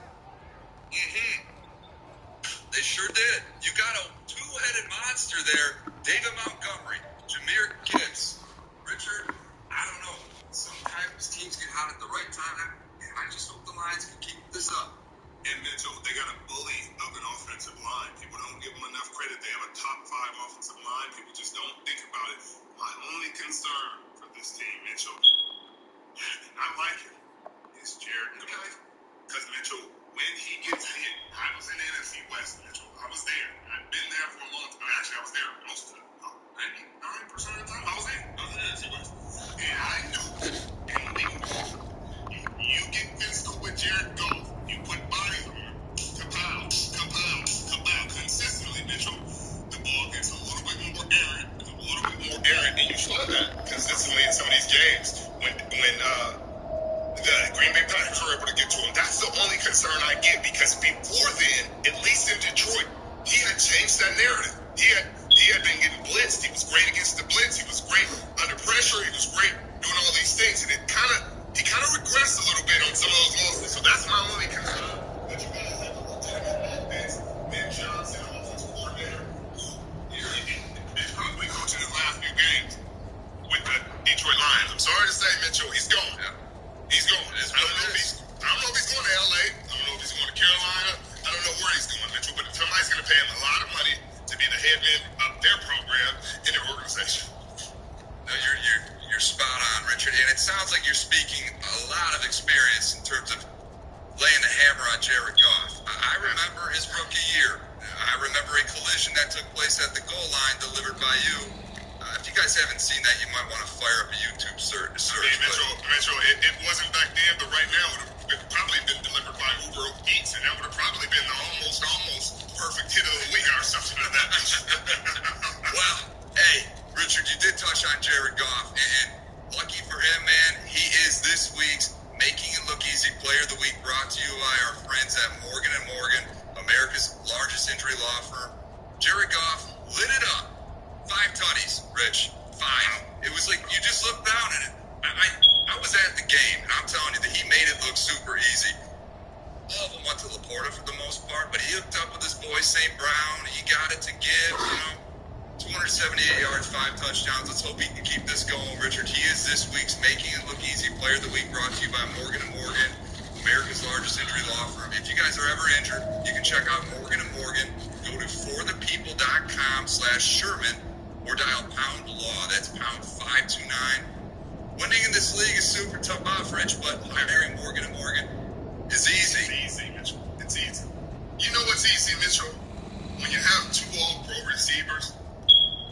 They sure did. You got a 2-headed monster there. David Montgomery, Jahmyr Gibbs. Richard, I don't know. Sometimes teams get hot at the right time, and I just hope the Lions can keep this up. And Mitchell, they got a bully of an offensive line. People don't give them enough credit. They have a top 5 offensive line. People just don't think about it. My only concern for this team, Mitchell, and I like it, is Jared Goff. Because, Mitchell, when he gets hit, I was in the NFC West, Mitchell. I was there. I've been there for a long time. Actually, I was there most of the 99% of the time. I was in the NFC West. And I knew, and we knew, you get physical with Jared Goff, you put bodies on him, kapow, consistently, Mitchell, the ball gets a little bit more errant, and you saw that consistently in some of these games when the Green Bay Packers were able to get to him. That's the only concern I get, because before then, at least in Detroit, he had changed that narrative. He had been getting blitzed. He was great against the blitz. He was great under pressure. He was great doing all these things, and he kind of regressed a little bit on some of those losses. So that's my only concern. That you guys have a legitimate offense. Ben Johnson, offensive coordinator, who is probably coaching his last few games with the Detroit Lions. I'm sorry to say, Mitchell, he's gone. Yeah. He's gone. I don't know if he's going to LA. I don't know if he's going to Carolina. I don't know where he's going, Mitchell, but somebody's going to pay him a lot of money to be the head man of their program in their organization. No, you're spot on, Richard, and it sounds like you're speaking a lot of experience in terms of laying the hammer on Jared Goff. I remember his rookie year. I remember a collision that took place at the goal line delivered by you. If you guys haven't seen that, you might want to fire up a YouTube search. Mitchell, it wasn't back then, but right now it would probably been delivered by Uber Eats, and that would have probably been the almost perfect hit of the week or something like that. Well, hey, Richard, you did touch on Jared Goff, and lucky for him, man, he is this week's Making It Look Easy Player of the Week, brought to you by our friends at Morgan & Morgan, America's largest injury law firm. Jared Goff lit it up. 5 tutties, Rich. 5. It was like you just looked down at it. I was at the game, and I'm telling you that he made it look super easy. All of them went to Laporta for the most part, but he hooked up with his boy St. Brown. He got it to give, 278 yards, 5 touchdowns. Let's hope he can keep this going, Richard. He is this week's Making It Look Easy Player of the Week, brought to you by Morgan & Morgan, America's largest injury law firm. If you guys are ever injured, you can check out Morgan & Morgan. Go to forthepeople.com/Sherman or dial #law. That's #529. Winning in this league is super tough off, Rich, but hiring Morgan & Morgan It's easy. It's easy, Mitchell. It's easy. You know what's easy, Mitchell? When you have two all-pro receivers,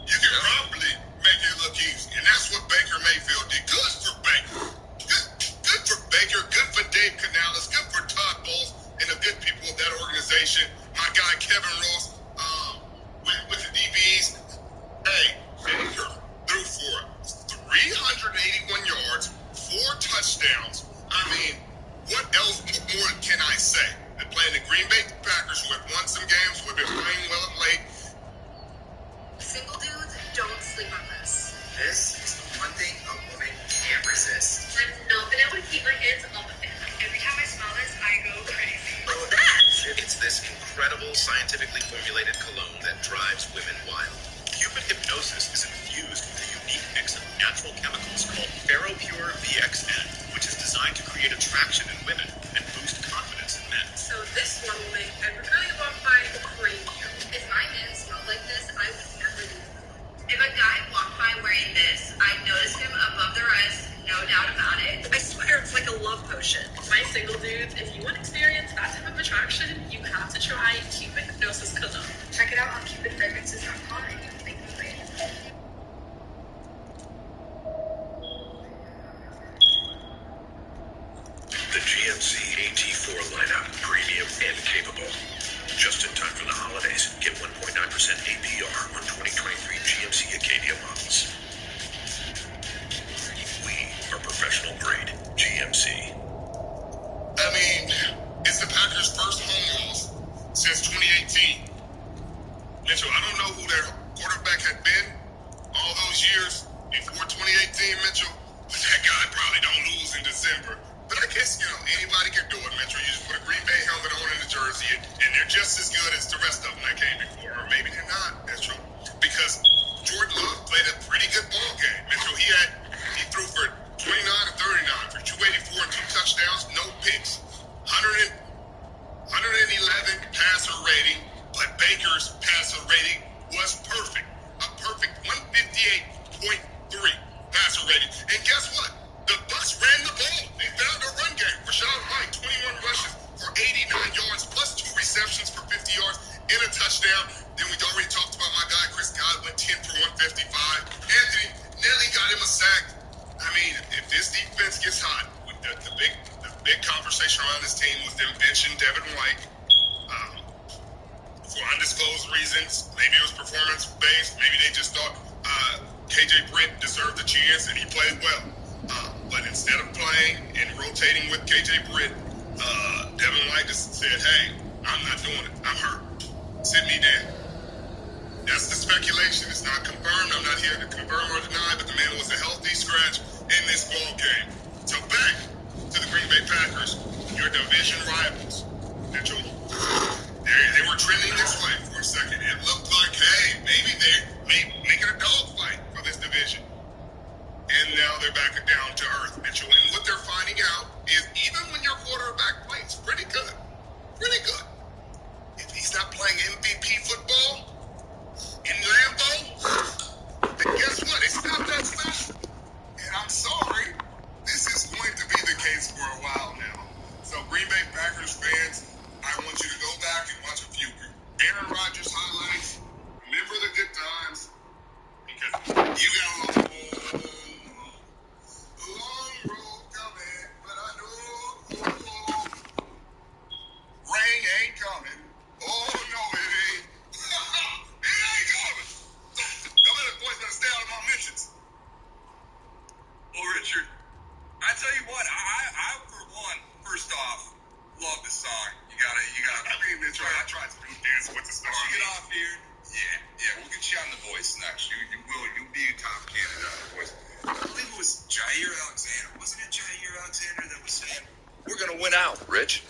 you can probably make it look easy. And that's what Baker Mayfield did. Good for Baker. Good for Baker. Good for Dave Canales. Good for Todd Bowles and the good people of that organization. My guy Kevin Ross with the DBs. Hey, Baker threw for 381 yards, 4 touchdowns. I mean, what else more can I say? They're playing the Green Bay Packers, who have won some games, who have been playing well of late. Single dudes, don't sleep on this. This is the one thing a woman can't resist. I've not been able to keep my hands off of it. Every time I smell this, I go crazy. What's that? It's this incredible, scientifically formulated cologne that drives women wild. Cupid Hypnosis is infused with a unique mix of natural chemicals called FerroPure VXN, which is designed to create attraction in women and boost confidence in men. So this one will make every girl you walk by crave you. If my man smelled like this, I would never leave him. If a guy walked by wearing this, I'd notice him above the rest, no doubt about it. I swear it's like a love potion. My single dudes, if you want to experience that type of attraction, you have to try Cupid Hypnosis Cologne. Check it out on cupidfragrances.com and you can make them great. The GMC AT4 lineup, premium and capable. Just in time for the holidays, get 1.9% APR on 2023 GMC Acadia models. We are professional grade GMC. I mean, it's the Packers' first home loss since 2018. Mitchell, I don't know who their quarterback had been all those years before 2018, Mitchell. But that guy probably don't lose in December. But I guess, anybody can do it, Mitchell. You just put a Green Bay helmet on in the jersey, and they're just as good as the rest of them that came before. Or maybe they're not, Mitchell. Because Jordan Love played a pretty good ball game. Mitchell, he threw for 29 or 39 for 284 and 2 touchdowns, no picks. 111 passer rating, but Baker's passer rating was perfect. A perfect 158.3 passer rating. And guess what? The Bucs ran the ball. They found a run game. Rashad White, 21 rushes for 89 yards, plus 2 receptions for 50 yards and a touchdown. Then we already talked about my guy, Chris Godwin, 10 for 155. Anthony Nelly got him a sack. I mean, if this defense gets hot, the big conversation around this team was them benching Devin White for undisclosed reasons. Maybe it was performance-based. Maybe they just thought KJ Britt deserved a chance, and he played well. But instead of playing and rotating with KJ Britt, Devin White just said, hey, I'm not doing it. I'm hurt. Sit me down. That's the speculation. It's not confirmed. I'm not here to confirm or deny, but the man was a healthy scratch in this ball game. So back to the Green Bay Packers, your division rivals. Mitchell, they were trending this way for a second. It looked like, hey, maybe they're making a dogfight for this division. And now they're back down to earth, Mitchell. And what they're finding out is even when your quarterback plays pretty good, if he's not playing MVP football in Lambeau, then guess what? It's not that special. And I'm sorry, this is going to be the case for a while now. So Green Bay Packers fans, I want you to go back and watch a few Aaron Rodgers highlights. Remember the good times, because you got a long road coming, but I know rain ain't coming. Oh, no, it ain't. It ain't coming. Them boys better stay out of my mentions. Well, Richard, I tell you what, I for one, first off, love the song. You gotta. I mean, Mitchell, I tried to do dance with the star. Get off here. Yeah, we'll get you on The Voice next. You'll be a top candidate on The Voice. I believe it was Jair Alexander. Wasn't it Jair Alexander that was saying, we're gonna win out, Rich?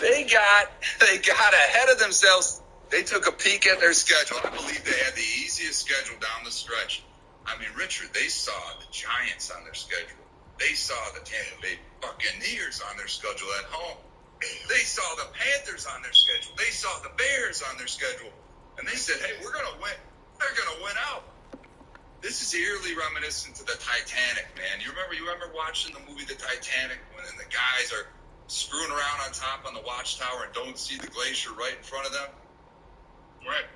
They got ahead of themselves. They took a peek at their schedule. I believe they had the easiest schedule down the stretch. I mean, Richard, they saw the Giants on their schedule. They saw the Tampa Bay Buccaneers on their schedule at home. They saw the Panthers on their schedule. They saw the Bears on their schedule. And they said, hey, we're going to win. They're going to win out. This is eerily reminiscent to the Titanic, man. You remember watching the movie The Titanic when the guys are screwing around on top on the watchtower and don't see the glacier right in front of them? Right.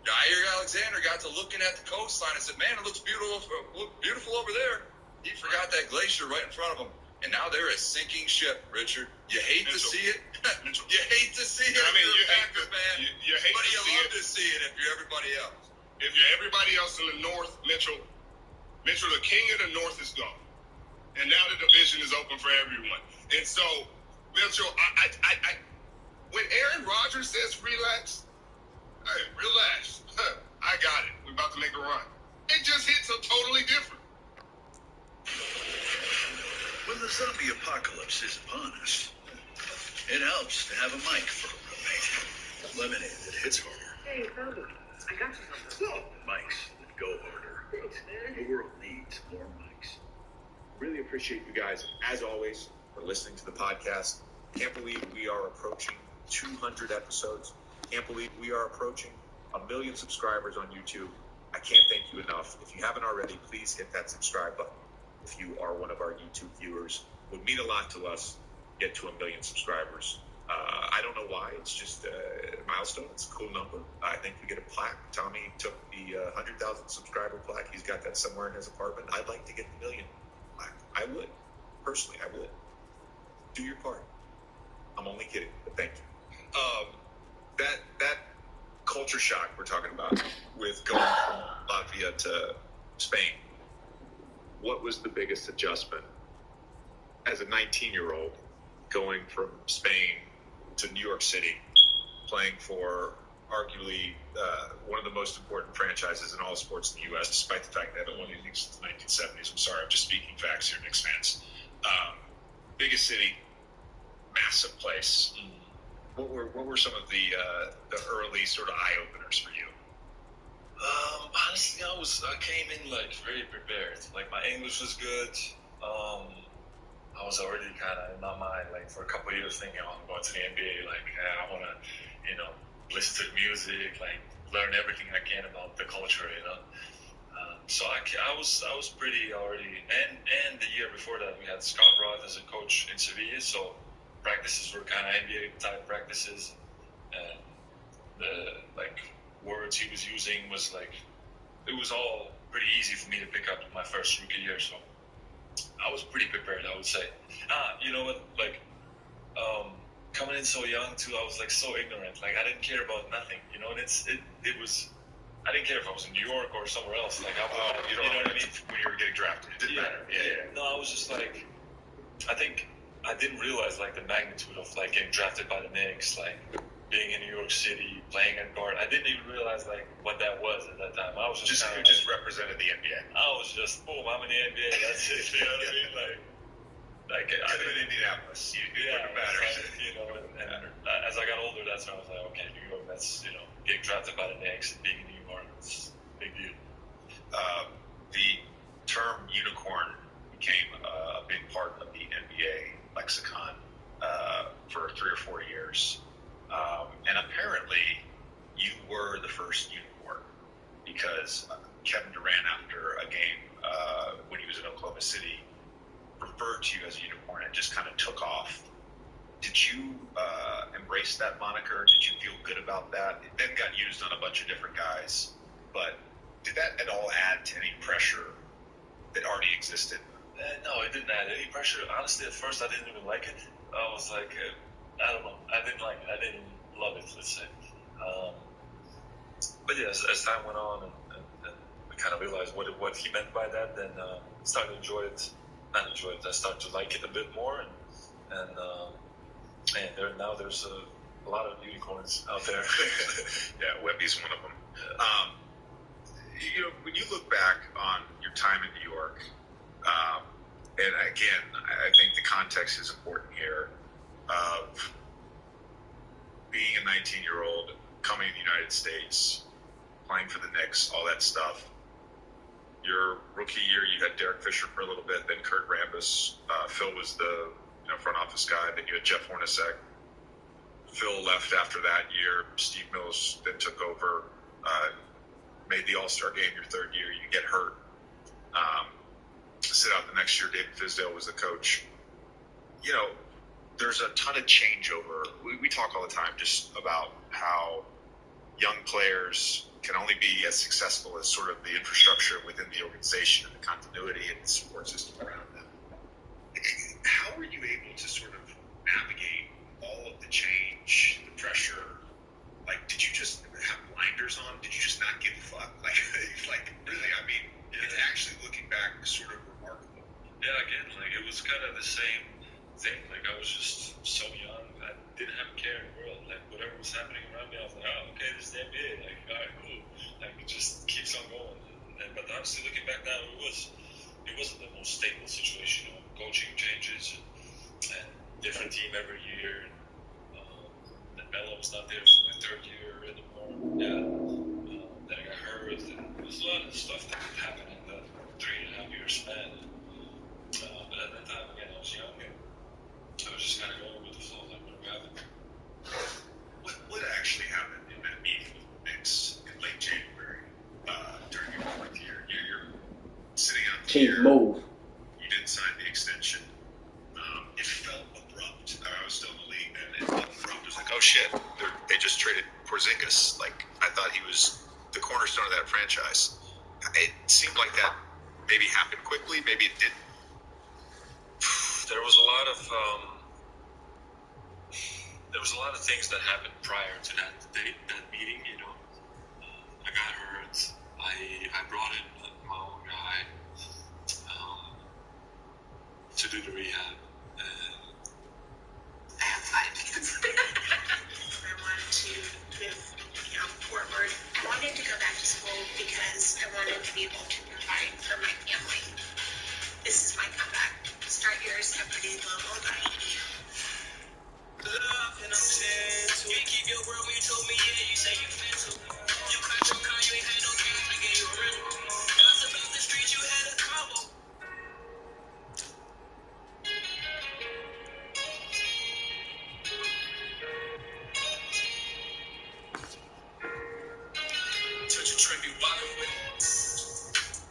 Jair Alexander got to looking at the coastline and said, man, it looks beautiful over there. He forgot that glacier right in front of him. And now they're a sinking ship, Richard. You hate to see it. You hate to see it. I mean, if you you're a hate Packer fan, you hate but to you see love it. to see it if you're everybody else. If you're everybody else in the North, Mitchell, the king of the North is gone. And now the division is open for everyone. And so, Mitchell, when Aaron Rodgers says relax, hey, relax. I got it. We're about to make a run. It just hits so totally different. When the zombie apocalypse is upon us, it helps to have a mic for a roommate. Lemonade that hits harder. Hey, Toby, I got you something. Mics that go harder. Thanks, man. The world needs more mics. Really appreciate you guys, as always, for listening to the podcast. Can't believe we are approaching 200 episodes. Can't believe we are approaching 1 million subscribers on YouTube. I can't thank you enough. If you haven't already, please hit that subscribe button. If you are one of our YouTube viewers, it would mean a lot to us get to 1 million subscribers. I don't know why. It's just a milestone. It's a cool number. I think we get a plaque. Tommy took the 100,000 subscriber plaque. He's got that somewhere in his apartment. I'd like to get the 1 million plaque. I would. Personally, I would. Do your part. I'm only kidding, but thank you. That culture shock we're talking about with going from Latvia to Spain, what was the biggest adjustment as a 19-year-old going from Spain to New York City, playing for arguably one of the most important franchises in all sports in the U.S., despite the fact they haven't won anything since the 1970s. I'm sorry, I'm just speaking facts here, Knicks fans. Biggest city, massive place. What were some of the early sort of eye openers for you? Honestly, I came in like very prepared. Like my English was good. I was already kind of in my mind, like for a couple of years, thinking, oh, I'm going to the NBA. Like I want to, listen to the music, like learn everything I can about the culture, So I was pretty already. And the year before that, we had Scott Roth as a coach in Sevilla, so practices were kind of NBA type practices, and the words he was using was it was all pretty easy for me to pick up my first rookie year, so I was pretty prepared, I would say. You know what, coming in so young too, I was so ignorant, I didn't care about nothing, and it was, I didn't care if I was in New York or somewhere else, you know what I mean? When you were getting drafted, it didn't matter. Yeah. No, I was just I think I didn't realize the magnitude of getting drafted by the Knicks, being in New York City, playing at guard. I didn't even realize what that was at that time. I was just you just represented the NBA. I was just boom, I'm in the NBA. That's it. You know what I mean? I live in Indianapolis. It wouldn't matter. And as I got older, that's when I was like, okay, New York. That's getting drafted by the Knicks and being in New York. It's a big deal. The term unicorn became a big part of the NBA lexicon for 3 or 4 years. And apparently, you were the first unicorn because Kevin Durant, after a game when he was in Oklahoma City, referred to you as a unicorn and just kind of took off. Did you embrace that moniker? Did you feel good about that? It then got used on a bunch of different guys, but did that at all add to any pressure that already existed? No, it didn't add any pressure. Honestly, at first I didn't even like it. I was I don't know. I didn't like it. I didn't love it, let's say. But yeah, as time went on and I kind of realized what he meant by that, then started to enjoy it. Not enjoy it. I started to like it a bit more, and there's a lot of unicorns out there. Yeah, Wemby's one of them. When you look back on your time in New York, and again, I think the context is important here of being a 19-year-old, coming to the United States, playing for the Knicks, all that stuff. Your rookie year, you had Derek Fisher for a little bit, then Kurt Rambis. Phil was the front office guy. Then you had Jeff Hornacek. Phil left after that year. Steve Mills then took over, made the All-Star game your third year. You get hurt. Sit out the next year. David Fizdale was the coach. there's a ton of changeover. We talk all the time just about how young players can only be as successful as sort of the infrastructure within the organization and the continuity and the support system around them. How were you able to sort of navigate all of the change, the pressure? Like, did you just have blinders on? Did you just not give a fuck? Like really, I mean, it's actually looking back sort of remarkable. Yeah, again, like it was kind of the same thing. Like I was just so young, I didn't have a care in the world. Like whatever was happening around me, I was like, oh, okay, this is the NBA. Like, all right, cool. Like it just keeps on going. But honestly, looking back now, it wasn't the most stable situation. You know, coaching changes and different team every year. And Melo was not there for my third year anymore. Yeah. Then I got hurt. And there was a lot of stuff that happened in the 3.5 year span. But at that time, again, I was young and I was just kind of going with the flow, like whatever happened. What actually happened in that meeting with the Knicks in late January during your fourth year? You're sitting out Chief here. move. You didn't sign the extension. It felt abrupt. I was still in the league then. It felt abrupt. It was like, oh shit, they just traded Porzingis. Like, I thought he was the cornerstone of that franchise. It seemed like that maybe happened quickly. Maybe it didn't. There was a lot of things that happened prior to that meeting. You know, I got hurt. I brought in my own guy to do the rehab. I have 5 kids. I wanted to move, forward. I wanted to go back to school because I wanted to be able to provide for my family. This is my comeback. Start yours at pretty level. Love and I'm gentle. You keep your word when you told me, yeah, you say you fit to. You cut your car, you ain't had no keys, we gave you a rental. That's about the street, you had a combo. Touch a trendy bottom.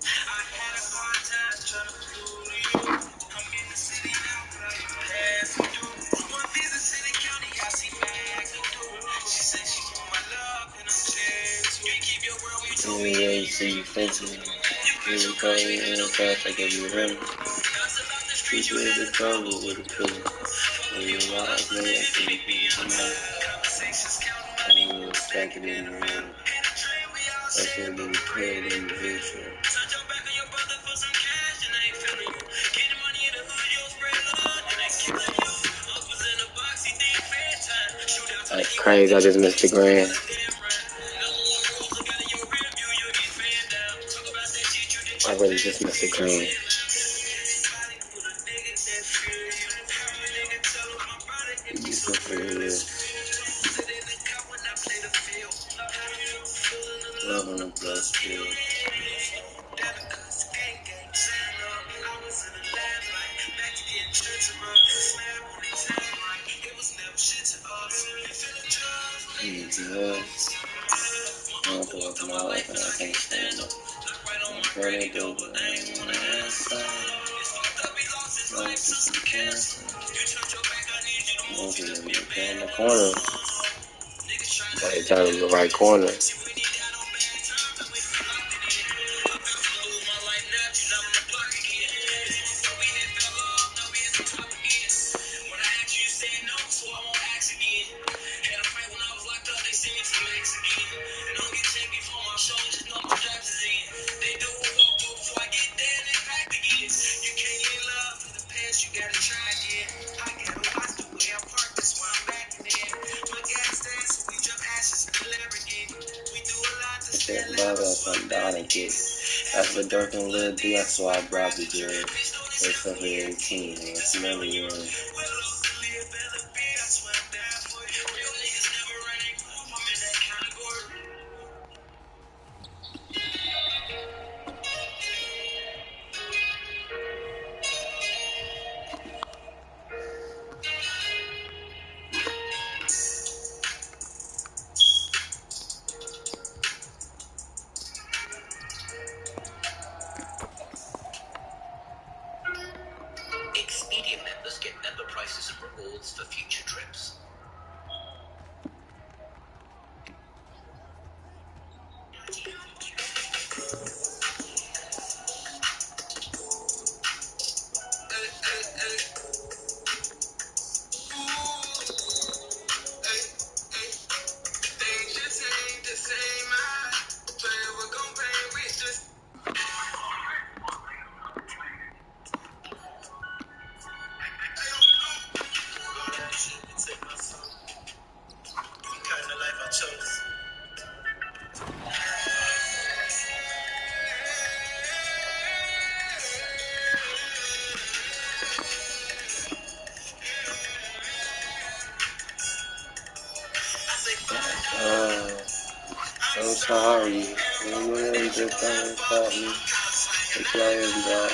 I had a hard time trying to prove to you. I'm in the city now, but I can pass you through. One visit to the county, I see bags of food. She said she want my love and I'm gentle. You keep your word when you told me, yeah, you say you fit to. You call me in the past, I gave you a ring. You did the trouble with a pillow. When you lost me, I see you be tonight. And you stack it in the room. I should be clear in the future. That's crazy, I just missed the grand. I really just missed the grand. Love on the blood spill. I don't feel like my life and I can't stand it. I'm trying to do it on the inside. Like some cancer. Moving in the corner. But they tell you the right corner. That's what Dirk and Lil do, that's why I brought the jury. It's over 18, and it's nearly yours. Expedia members get member So sorry, you just don't stop me. The players, dog.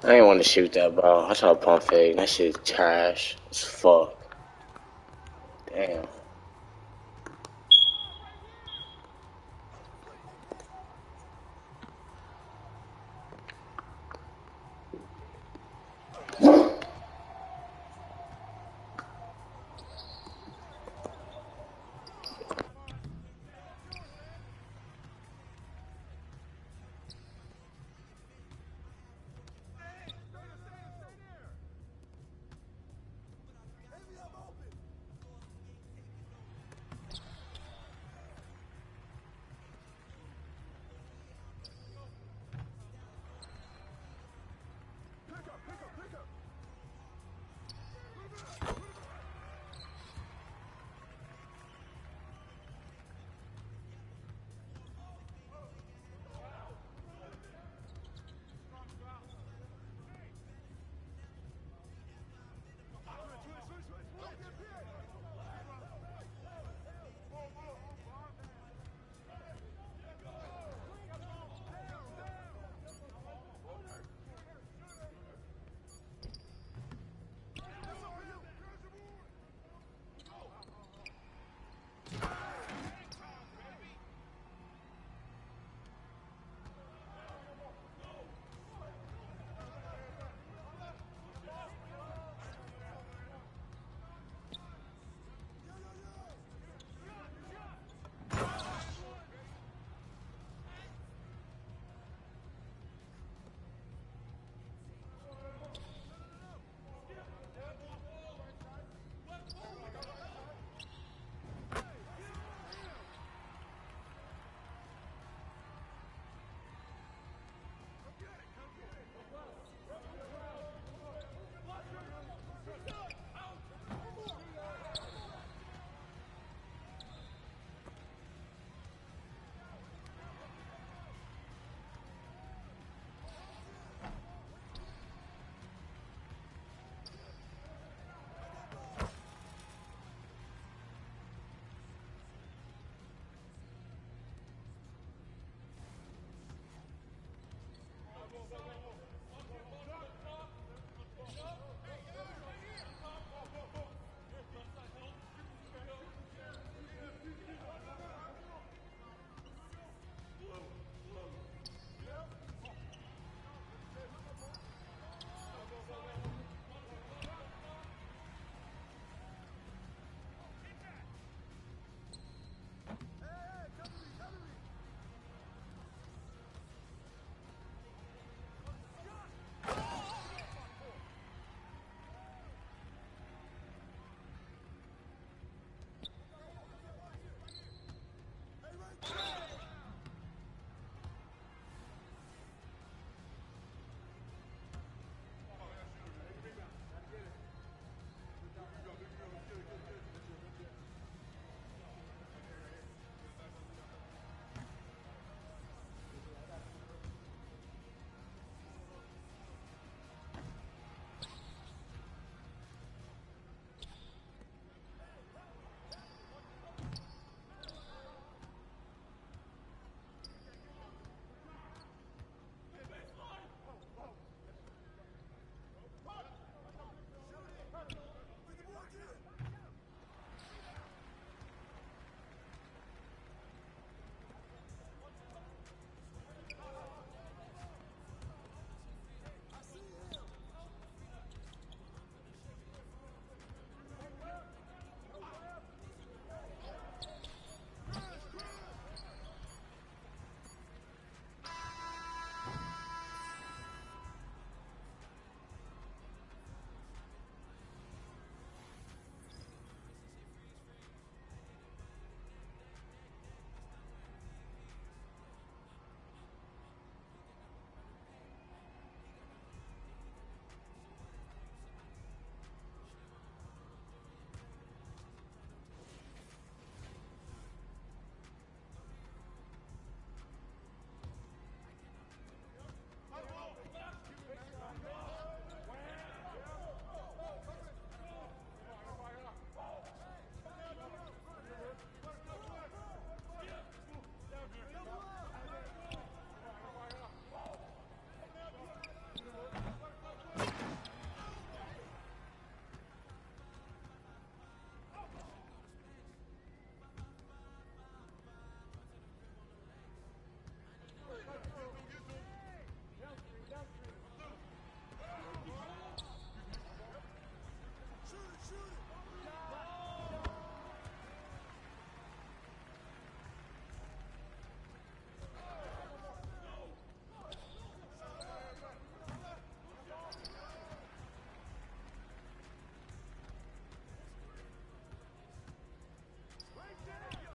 I ain't want to shoot that ball. I tried to pump fake. That shit trash as fuck. Damn.